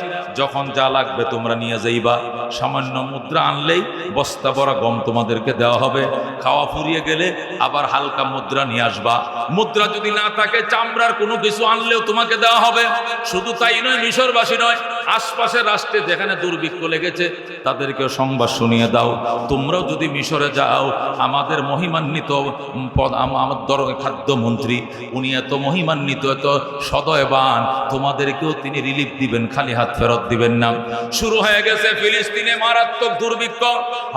যখন যা লাগবে তোমরা নিয়ে যাইবা, সামান্য মুদ্রা আনলেই বস্তা ভরা গম তোমাদেরকে দেওয়া হবে, খাওয়া ফুরিয়ে গেলে আবার হালকা মুদ্রা নিয়ে আসবা, মুদ্রা যদি না থাকে চামড়ার কোনো কিছু আনলেও তোমাকে দেওয়া হবে। শুধু তাই নয়, মিশরবাসী নয়, আশপাশের রাষ্ট্রে যেখানে দুর্ভিক্ষ লেগেছে তাদেরকেও সংবাদ শুনিয়ে দাও, তোমরাও যদি মিশরে যাও, আমাদের মহিমান্বিত আমার খাদ্যমন্ত্রী, উনি এত মহিমান্বিত, এত সদয়বান, তোমাদেরকেও তিনি রিলিফ দিবেন, খালি হাত ফেরত দিবেন না। শুরু হয়ে গেছে ফিলিস্তিনে মারাত্মক দুর্ভিক্ষ।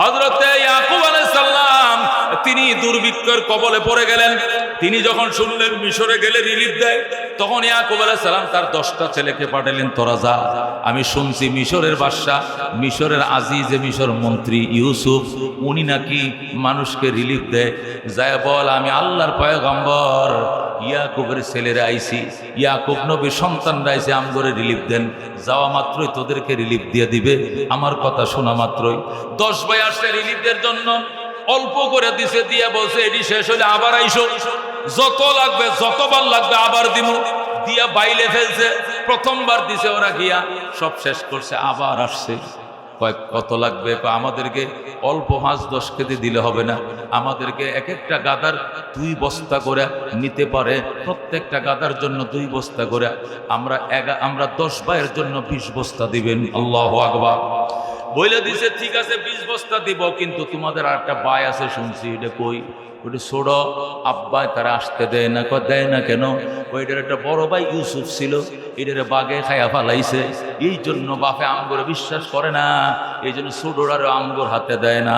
হযরত ইয়াকুব আলাইহিস সালাম তিনি দুর্ভিক্ষের কবলে পড়ে গেলেন। তিনি যখন শুনলেন মিশরে গেলে রিলিফ দেয়, তখন ইয়াকুব আলাইহিস সালাম তার 10টা ছেলেকে পাঠালেন, তোরা যা, আমি শুনছি মিশরের বাদশা, মিশরের আজিজে মিশর মন্ত্রী ইউসুফ উনি নাকি মানুষকে রিলিফ দেয়। যায় বল আমি আল্লাহর পয়গম্বর, ইয়াকুবের ছেলেরা আইছি, ইয়াকুব নবীর সন্তানরা আইছে, আমগরে রিলিফ দেন। যাওয়া মাত্রই তোদেরকে রিলিফ দিয়ে দিবে, আমার কথা শোনা মাত্রই। 10 ভাই আসছে রিলিফের জন্য, অল্প করে দিছে, দিয়ে বলছে এটি শেষ হলে আবার আইসো, যত লাগবে যতবার লাগবে আবার দিব। দিয়া বাইলে ফেলছে। প্রথমবার দিছে ওরা, গিয়া সব শেষ করছে, আবার আসছে। কত লাগবে? আমাদেরকে অল্প 5-10 কেজি দিলে হবে না, আমাদেরকে এক একটা গাদার 2 বস্তা করে নিতে পারে, প্রত্যেকটা গাদার জন্য 2 বস্তা করে। আমরা 10 ভাইয়ের জন্য 20 বস্তা দিবেন। আল্লাহু আকবার। বলে দিছে ঠিক আছে 20 বস্তা দিব, কিন্তু তোমাদের আর একটা ভাই আছে শুনছি, এটা কই? ওটা ছোট আব্বা, তারা আসতে দেয় না। দেয় না কেন? ওইটার একটা বড় ভাই ইউসুফ ছিল, এটারে বাগে খায়া ফালাইছে, এই জন্য বাপে আমগরে বিশ্বাস করে না, এই জন্য ছোটরারে আমগর হাতে দেয় না।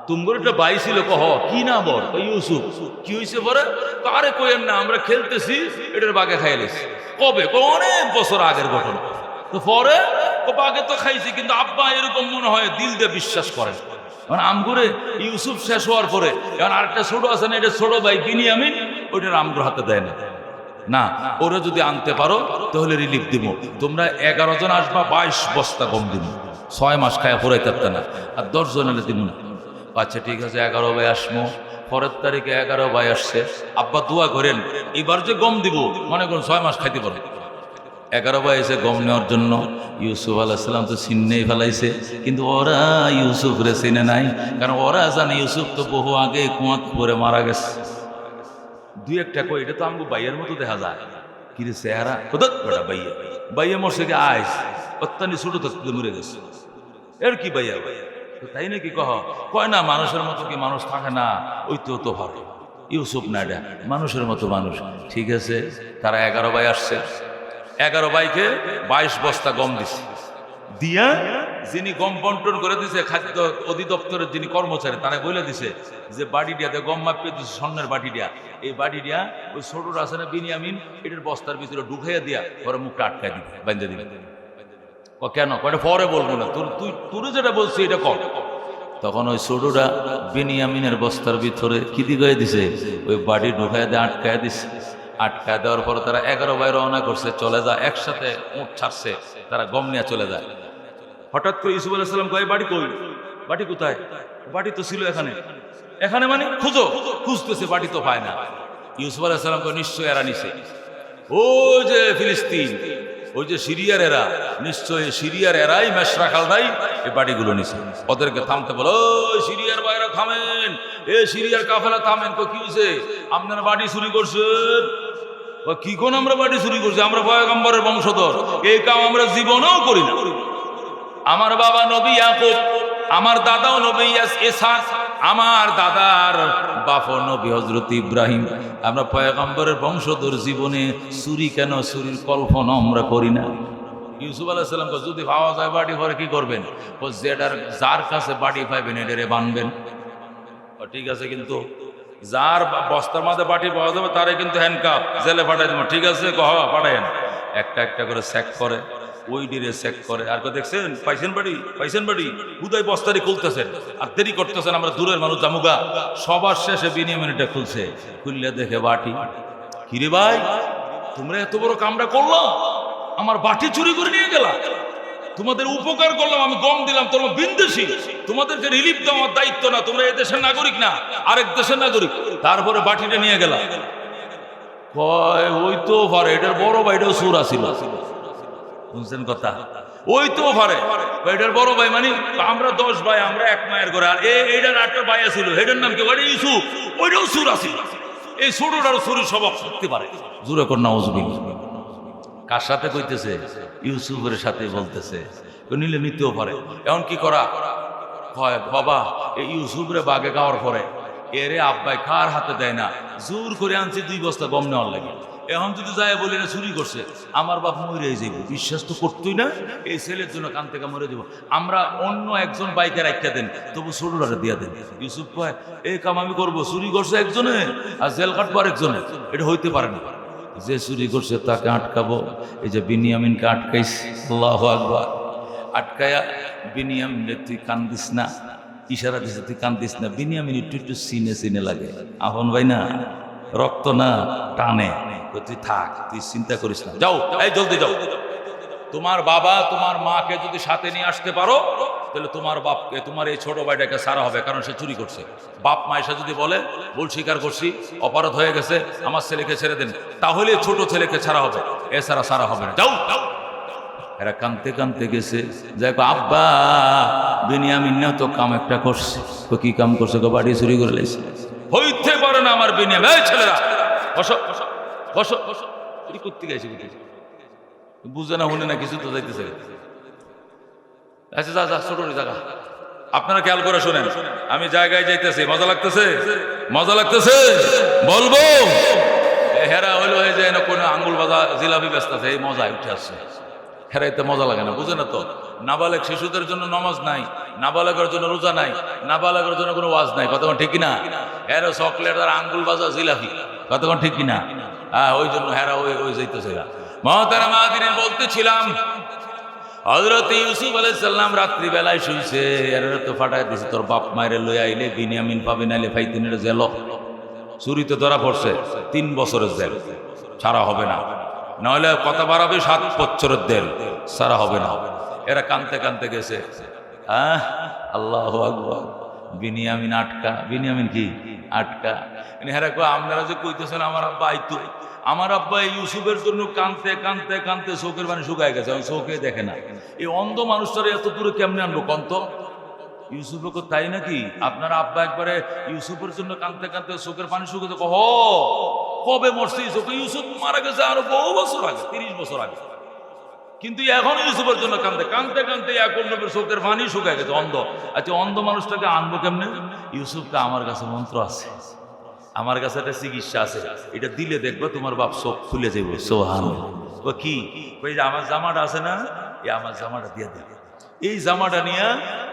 তুমগর একটা ভাই ছিল, কহ কি না বল? ইউসুফ। কি হয়েছে পরে? আরে কইেন না, আমরা খেলতেছি, এটার বাগে খাইলেছি। কবে? অনেক বছর আগের ঘটনা। তো পরে বাগে তো খাইছি, কিন্তু আব্বা এরকম মনে হয় দিল দিয়ে বিশ্বাস করেন। আমগুরে ইউসুফ শেষ হওয়ার পরে এখন আরেকটা ছোট আছে না, এটা ছোট ভাই বিনিয়ামিন, ওইটার আমগুর হাতে দেয় না। না, ওরা যদি আনতে পারো তাহলে রিলিফ দিব। তোমরা 11 জন আসবা, 22 বস্তা গম দিব, 6 মাস খায়া ফুরাইতে পারত না, আর 10 জন এলে দিব না। আচ্ছা ঠিক আছে, 11 ভাই আসমো। পরের তারিখে 11 ভাই আসছে। আব্বা দোয়া করেন এবার যে গম দিব, মনে করুন 6 মাস খাইতে পারে। 11 ভাই এসে গম নেওয়ার জন্য। ইউসুফ আলাইহিস সালাম তো চিনেই ফেলাইছে, কিন্তু ওরা ইউসুফ রে চিনে নাই, কারণ ওরা জানে ইউসুফ তো বহু আগে কুয়াত পরে মারা গেছে। 2-1টা কই, এটা তো আমগো ভাইয়ের মতো দেখা যায়। কি রে চেহারা? বেটা ভাইয়া, ভাইয়া মরছে কি আইস, অত্যানি ছোট থাকতে মরে গেছে, এর কি ভাইয়া? তাই নাকি? কয় না, মানুষের মতো কি মানুষ থাকে না? ওই তো ভালো ইউসুফ না, এটা মানুষের মতো মানুষ। ঠিক আছে, তারা 11 ভাই আসছে। 11 ভাইকে 22 বস্তা গম দিছে। দিয়া যিনি গম বন্টন করে দিছে, খাদ্য অধিদপ্তরের যিনি কর্মচারী, তারা বলে দিছে যে বাড়ি দিয়া গম মাপিয়ে দিচ্ছে, স্বর্ণের বাটি দিয়া, এই বাটি দিয়া ওই ছোট রাসায়নিক বিনিয়ামিন এটার বস্তার ভিতরে ঢুকাইয়া দিয়া পরে মুখটা আটকাই দিবে, বান্ধে দিবে। কেন? কয়টা পরে বলবো না, তুই যেটা বলছি এটা কর। তখন ওই ছোটরা বিনিয়ামিনের বস্তার ভিতরে কি দিয়ে দিছে, ওই বাড়ি ঢুকাই দিয়ে আটকায় দিছে। আটকায় দেওয়ার পরে তারা 11 ভাই রওনা করছে, চলে যায়, একসাথে উঠ ছাড়ছে, তারা গম নিয়ে চলে যায়। হঠাৎ করে ইউসুফ আলাইহিস সালাম কয় বাড়ি কই? বাড়ি কোথায়? বাড়ি তো ছিল এখানে। এখানে মানে খুঁজো, খুঁজতেছে, বাড়ি তো পায় না। ইউসুফ আলাইহিস সালাম কয় নিশ্চয় এরা নিছে, ওই যে ফিলিস্তিন, ওই যে সিরিয়ার এরা, নিশ্চয়ই সিরিয়ার এরাই মেশরা খালদাই এই বাড়িগুলো নিছে। ওদেরকে থামতে বলো, ওই সিরিয়ার বাইরে থামেন, এ সিরিয়ার কাফেলা থামেন। কি হয়েছে? আপনারা বাড়ি চুরি করছেন? কি কোন আমরা বাড়ি চুরি করছি? আমরা পয়গম্বরের বংশধর, এই কাম আমরা জীবনেও করি না। আমার বাবা নবী ইয়াকুব, আমার দাদাও নবী ইসহাক, আমার দাদার বাবা নবী হযরত ইব্রাহিম, আমরা পয়গম্বরের বংশধর, জীবনে চুরি কেন, চুরির কল্পনা আমরা করি না। ইউসুফ আলাইহিস সালাম যদি পাওয়া যায় বাড়ি ঘরে কি করবেন? যার কাছে বাড়ি পাইবেন এটারে বানবেন। ঠিক আছে, কিন্তু যার বস্তার মাঝে বাটি পাওয়া যাবে তারে কিন্তু হ্যান্ডকাপ, জেলে পাঠাই দেবো। ঠিক আছে, পাঠায়েন। একটা একটা করে চেক করে, ওই ডিরে চেক করে। আর দেখছেন পাইছেন বাড়ি, পাইছেন বাড়ি, উদয় বস্তারি খুলতেছেন, আর দেরি করতেছেন, আমরা দূরের মানুষ জামুগা। সবার শেষে বিনিয়ামিনটা খুলছে, খুললে দেখে বাটি। কিরে ভাই, তোমরা এত বড় কামটা করলো, আমার বাটি চুরি করে নিয়ে গেলা, তোমাদের উপকার করলাম, আমি গম দিলাম, তোমরা বিন্দেশী, তোমাদেরকে রিলিফ দেওয়ার দায়িত্ব না, তোমরা এই দেশের নাগরিক না, আরেক দেশের নাগরিক, তারপরে বাটিটা নিয়ে গেলা। কয় ওই তো পারে, এটার বড় ভাইটাও সুর আসিল। শুনছেন কথা? ওই তো পারে, এটার বড় ভাই মানে আমরা 10 ভাই, আমরা এক মায়ের ঘরে, আর এইটার 8টা ভাই আছিল, এটার নাম কি? ইউসুফ, ওইটাও সুর আসিল। এই ছোটটারও সুরের স্বভাব থাকতে পারে। জোরে কর নাউজুবিল্লাহ। কার সাথে কইতেছে? ইউসুফের সাথে বলতেছে, নিলে নিতেও পারে। এখন কি করা হয়? বাবা এই ইউসুফরে বাগে খাওয়ার পরে এরে আব্বাই কার হাতে দেয় না, জোর করে আনছে 2 বস্তা গম নেওয়ার লাগে। এখন যদি যায় বলি না চুরি করছে, আমার বাপ মরে যাইব, বিশ্বাস তো করতোই না, এই ছেলের জন্য কান থেকে মরে যাব। আমরা অন্য একজন বাইকে রাখতে দেন, তবু ছোটরা দিয়ে দেন। ইউসুফ কয় এই কাম আমি করবো, চুরি করছে একজনে আর জেল কাটবো আরেকজনে, এটা হইতে পারে না। যে চুরি করছে তাকে আটকাবো, এই যে বিনিয়ামিনকে আটকাইছে। আল্লাহু আকবার। আটকায়া বিনিয়ামিন তুই কান্দিস না, ইশারা দিছে তুই কান্দিস না। বিনিয়ামিন একটু একটু সিনে সিনে লাগে, আপন ভাই না, রক্ত না টানে, তুই থাক, তুই চিন্তা করিস না, যাও এই জলদি যাও। তোমার বাবা তোমার মাকে যদি সাথে নিয়ে আসতে পারো তাহলে তোমার বাপকে, তোমার এই ছোট ভাইটাকে ছাড়া হবে, কারণ সে চুরি করছে। বাপ মা এসে যদি বলে ভুল স্বীকার করছি, অপরাধ হয়ে গেছে, আমার ছেলেকে ছেড়ে দেন, তাহলে ছোট ছেলেকে ছাড়া হবে, এছাড়া ছাড়া হবে না, যাও। এরা কানতে কানতে গেছে, যাই আব্বা বিনিয়ামিন না তো কাম একটা করছে। তো কি কাম করছে? বাড়ি চুরি করে লেছে। হইতে পারে না আমার বিনিয়ামিন। এই ছেলেরা বসো বসো বসো বসো, চুরি করতে গেছে, বুঝে না শুনে না কিছু তো যাইতেছে। আচ্ছা যা যা, ছোট জায়গা, আপনারা খেয়াল করে শোনেন, আমি জায়গায় যাইতেছি, মজা লাগতেছে, মজা লাগতেছে বলবো। হেরা হইলো হয়ে যায় না, কোনো আঙ্গুল বাজা জিলাপি ব্যস্ত আছে, এই মজায় উঠে আসছে। হেরাইতে মজা লাগে না, বুঝে না তো। নাবালেগ শিশুদের জন্য নামাজ নাই, নাবালেগের জন্য রোজা নাই, নাবালেগের জন্য কোনো ওয়াজ নাই, কতক্ষণ ঠিক কিনা? হেরা চকলেট আর আঙ্গুল বাজা জিলাপি, কতক্ষণ ঠিক কিনা? হ্যাঁ, ওই জন্য হেরা ওই যাইতেছে। মহতারা মাদিনের বলতেছিলাম, হযরত ইউসুফ আলাইহিস সালাম রাত্রি বেলায় শুইছে, এর তো ফাটাই দিছে, তোর বাপ মায়ের লই আইলে বিনিয়ামিন পাবে, নাইলে ফাইতিনের জেল, চুরিতে ধরা পড়ছে, 3 বছরের জেল, ছাড়া হবে না, নাহলে কথা বাড়াবে 7 বছরের জেল, ছাড়া হবে না। এরা কানতে কানতে গেছে, আল্লাহু আকবার, বিনিয়ামিন আটকা, বিনিয়ামিন কি আটকা। হেরা কো আপনারা যে কইতেছেন আমার আব্বা আইতো, আমার আব্বা ইউসুফের জন্য কানতে কানতে কানতে চোখের পানি শুকায় গেছে, চোখে দেখে না। এই অন্ধ মানুষটারে এত দূরে কেমনে আনবো কন্ত? ইউসুফকে তাই নাকি? আপনার আব্বা একবারে ইউসুফের জন্য কানতে কানতে চোখের পানি শুকাতে, কবে মরছে ইউসুফ? ইউসুফ মারা গেছে আরো বহু বছর আগে, 30 বছর আগে, কিন্তু এখন ইউসুফের জন্য কানতে কানতে কানতে এখন নবীর চোখের পানি শুকায় গেছে, অন্ধ। আচ্ছা, অন্ধ মানুষটাকে আনবো কেমনে? ইউসুফকে আমার কাছে মন্ত্র আছে, আমার কাছে একটা চিকিৎসা আছে, এটা দিলে দেখবো তোমার বাপ চোখ খুলে যাবো। সুবহানাল্লাহ। কি? ওই যে আমার জামাটা আছে না, এই আমার জামাটা দিয়ে দেবে, এই জামাটা নিয়ে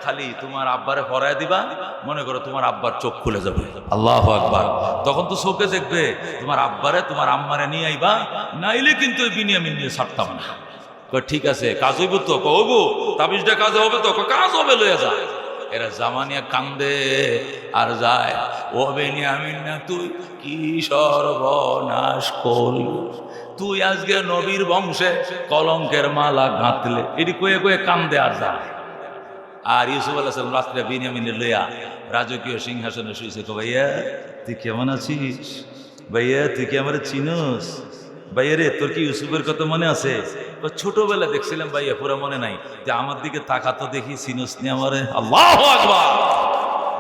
খালি তোমার আব্বারে পরায় দিবা, মনে করো তোমার আব্বার চোখ খুলে যাবে। আল্লাহু আকবার। তখন তো চোখে দেখবে, তোমার আব্বারে তোমার আম্মারে নিয়ে আইবা, নাইলে কিন্তু ওই বিনিয়ামিন নিয়ে ছাড়তাম না। ঠিক আছে, কাজ হইব তো, কব তাবিজটা কাজ হবে তো, কাজ হবে, লইয়া যা। এরা জামানিয়া কান্দে আর যায়, ও বিনিয়ামিন না তুই কি সর্বনাশ করলি, তুই আজকে নবীর বংশে কলঙ্কের মালা গাঁথলে, এটি কয়ে কয়ে কান্দে আর যায়। আর ইউসুফ আলাইহিস সালাম রাত্রে বিনিয়ামিনের লইয়া রাজকীয় সিংহাসনে শুয়েছে। ভাইয়া তুই কেমন আছিস? ভাইয়া তুই কি আমার চিনোস? ভাইয়া রে, তোর কি ইউসুফের কথা মনে আছে? ছোটবেলা দেখছিলাম ভাইয়া, পুরো মনে নাই, যে আমার দিকে তাকাতো দেখি, চিনোস নি আমারে? আল্লাহু আকবার।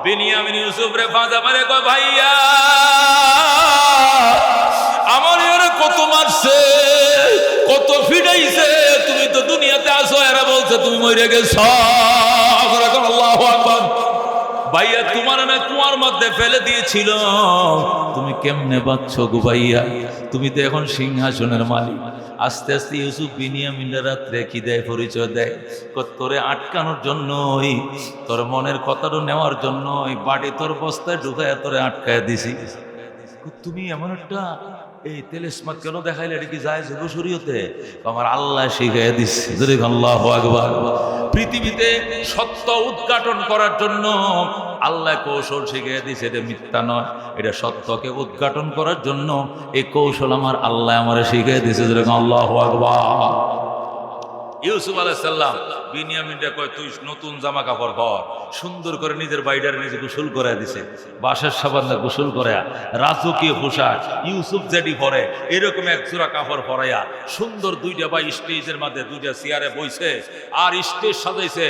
বিনিয়ামিন ইউসুফ রে ফাঁদা মারে, কয় ভাইয়া আমার এরা কত মারছে, কত ফিডাইছে, তুমি তো দুনিয়াতে আসো, এরা বলছে তুমি মরে গেছ। আল্লাহু আকবার। ভাইয়া তোমার না কুয়ার মধ্যে ফেলে দিয়েছিল, তুমি কেমনে বাঁচছো গো ভাইয়া, তুমি তো এখন সিংহাসনের মালিক। আস্তে আস্তে ইউসুফ বিনিয়ামিনের রাত্রে কি দেয়, পরিচয় দেয়, তোরে আটকানোর জন্যই, তোর মনের কথাটা নেওয়ার জন্যই বাড়ি তোর বস্তায় ঢুকায় তোরে আটকায় দিছি। তুমি এমন একটা এই তেলেসমাত কেন দেখাইলে, এটা কি যায় যে শরীয়তে? আমার আল্লাহ শিখাইয়া দিচ্ছে। আল্লাহু আকবার। পৃথিবীতে সত্য উদ্ঘাটন করার জন্য আল্লাহ কৌশল শিখিয়ে দিয়েছে, এটা মিথ্যা নয়, এটা সত্যকে উদ্ঘাটন করার জন্য এই কৌশল আমার আল্লাহ আমারে শিখিয়ে দিয়েছে। আল্লাহু আকবার। ইউসুফ আলাইহিস সালাম বিনিয়ামিনটা কয়, তুই নতুন জামা কাপড় পর, সুন্দর করে নিজের বাইডারে নিজে গোসল করে দিছে, বাসার সাবান্না গোসল করে, রাজকীয় পোশাক ইউসুফ যেটি পরে এরকম এক জোড়া কাপড় পরাইয়া সুন্দর 2টা বা স্টেজের মধ্যে 2টা চেয়ারে বইছে আর স্টেজ সাজাইছে।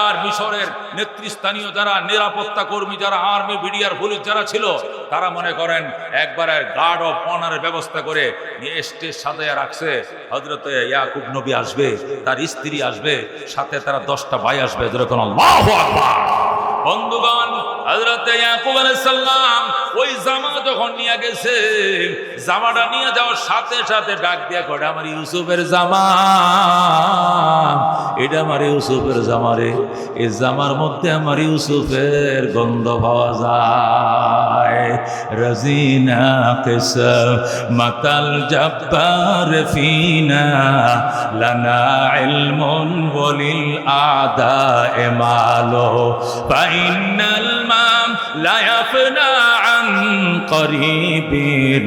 আর মিশরের নেতৃস্থানীয় যারা নিরাপত্তা কর্মী, যারা আর্মি, বিডিআর, পুলিশ যারা ছিল, তারা মনে করেন একবারে গার্ড অফ অনারের ব্যবস্থা করে স্টেজ সাজাইয়া রাখছে। হযরত ইয়াকুব নবী আসবে, তার স্ত্রী আসবে, সাথে তারা 10টা ভাই আসবে। যেরকম আল্লাহু আকবার। বন্ধুগণ, হযরত ইয়াকুব আলাইহিস সালাম ওই জামা যখন নিয়ে গেছে, জামাটা নিয়ে যাওয়ার সাথে সাথে ডাক দিয়া কয়, আমার ইউসুফের জামা, এটা আমার ইউসুফের জামা রে, এই জামার মধ্যে আমার ইউসুফের গন্ধ পাওয়া যায়। রাজিনা কিসমাতাল জাব্বার ফিনা লানা ইলমুন ওয়ালিল আদায়ে মালো ফাইনাল মাম লা ইয়াফনা আন করিবিন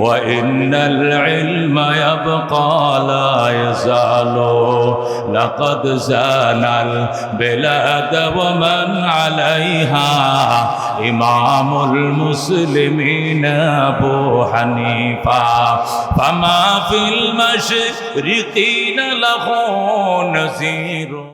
ওয়া ইন্নাল ইলমা ইয়াবকা লা ইয়াজালু লাকাদ জানাল বিলাদ ওয়া মান আলাইহা ইমামুল মুসলিমিন আবু হানিফা ফামা ফিল মাশরিকিন লাহু নাযীর।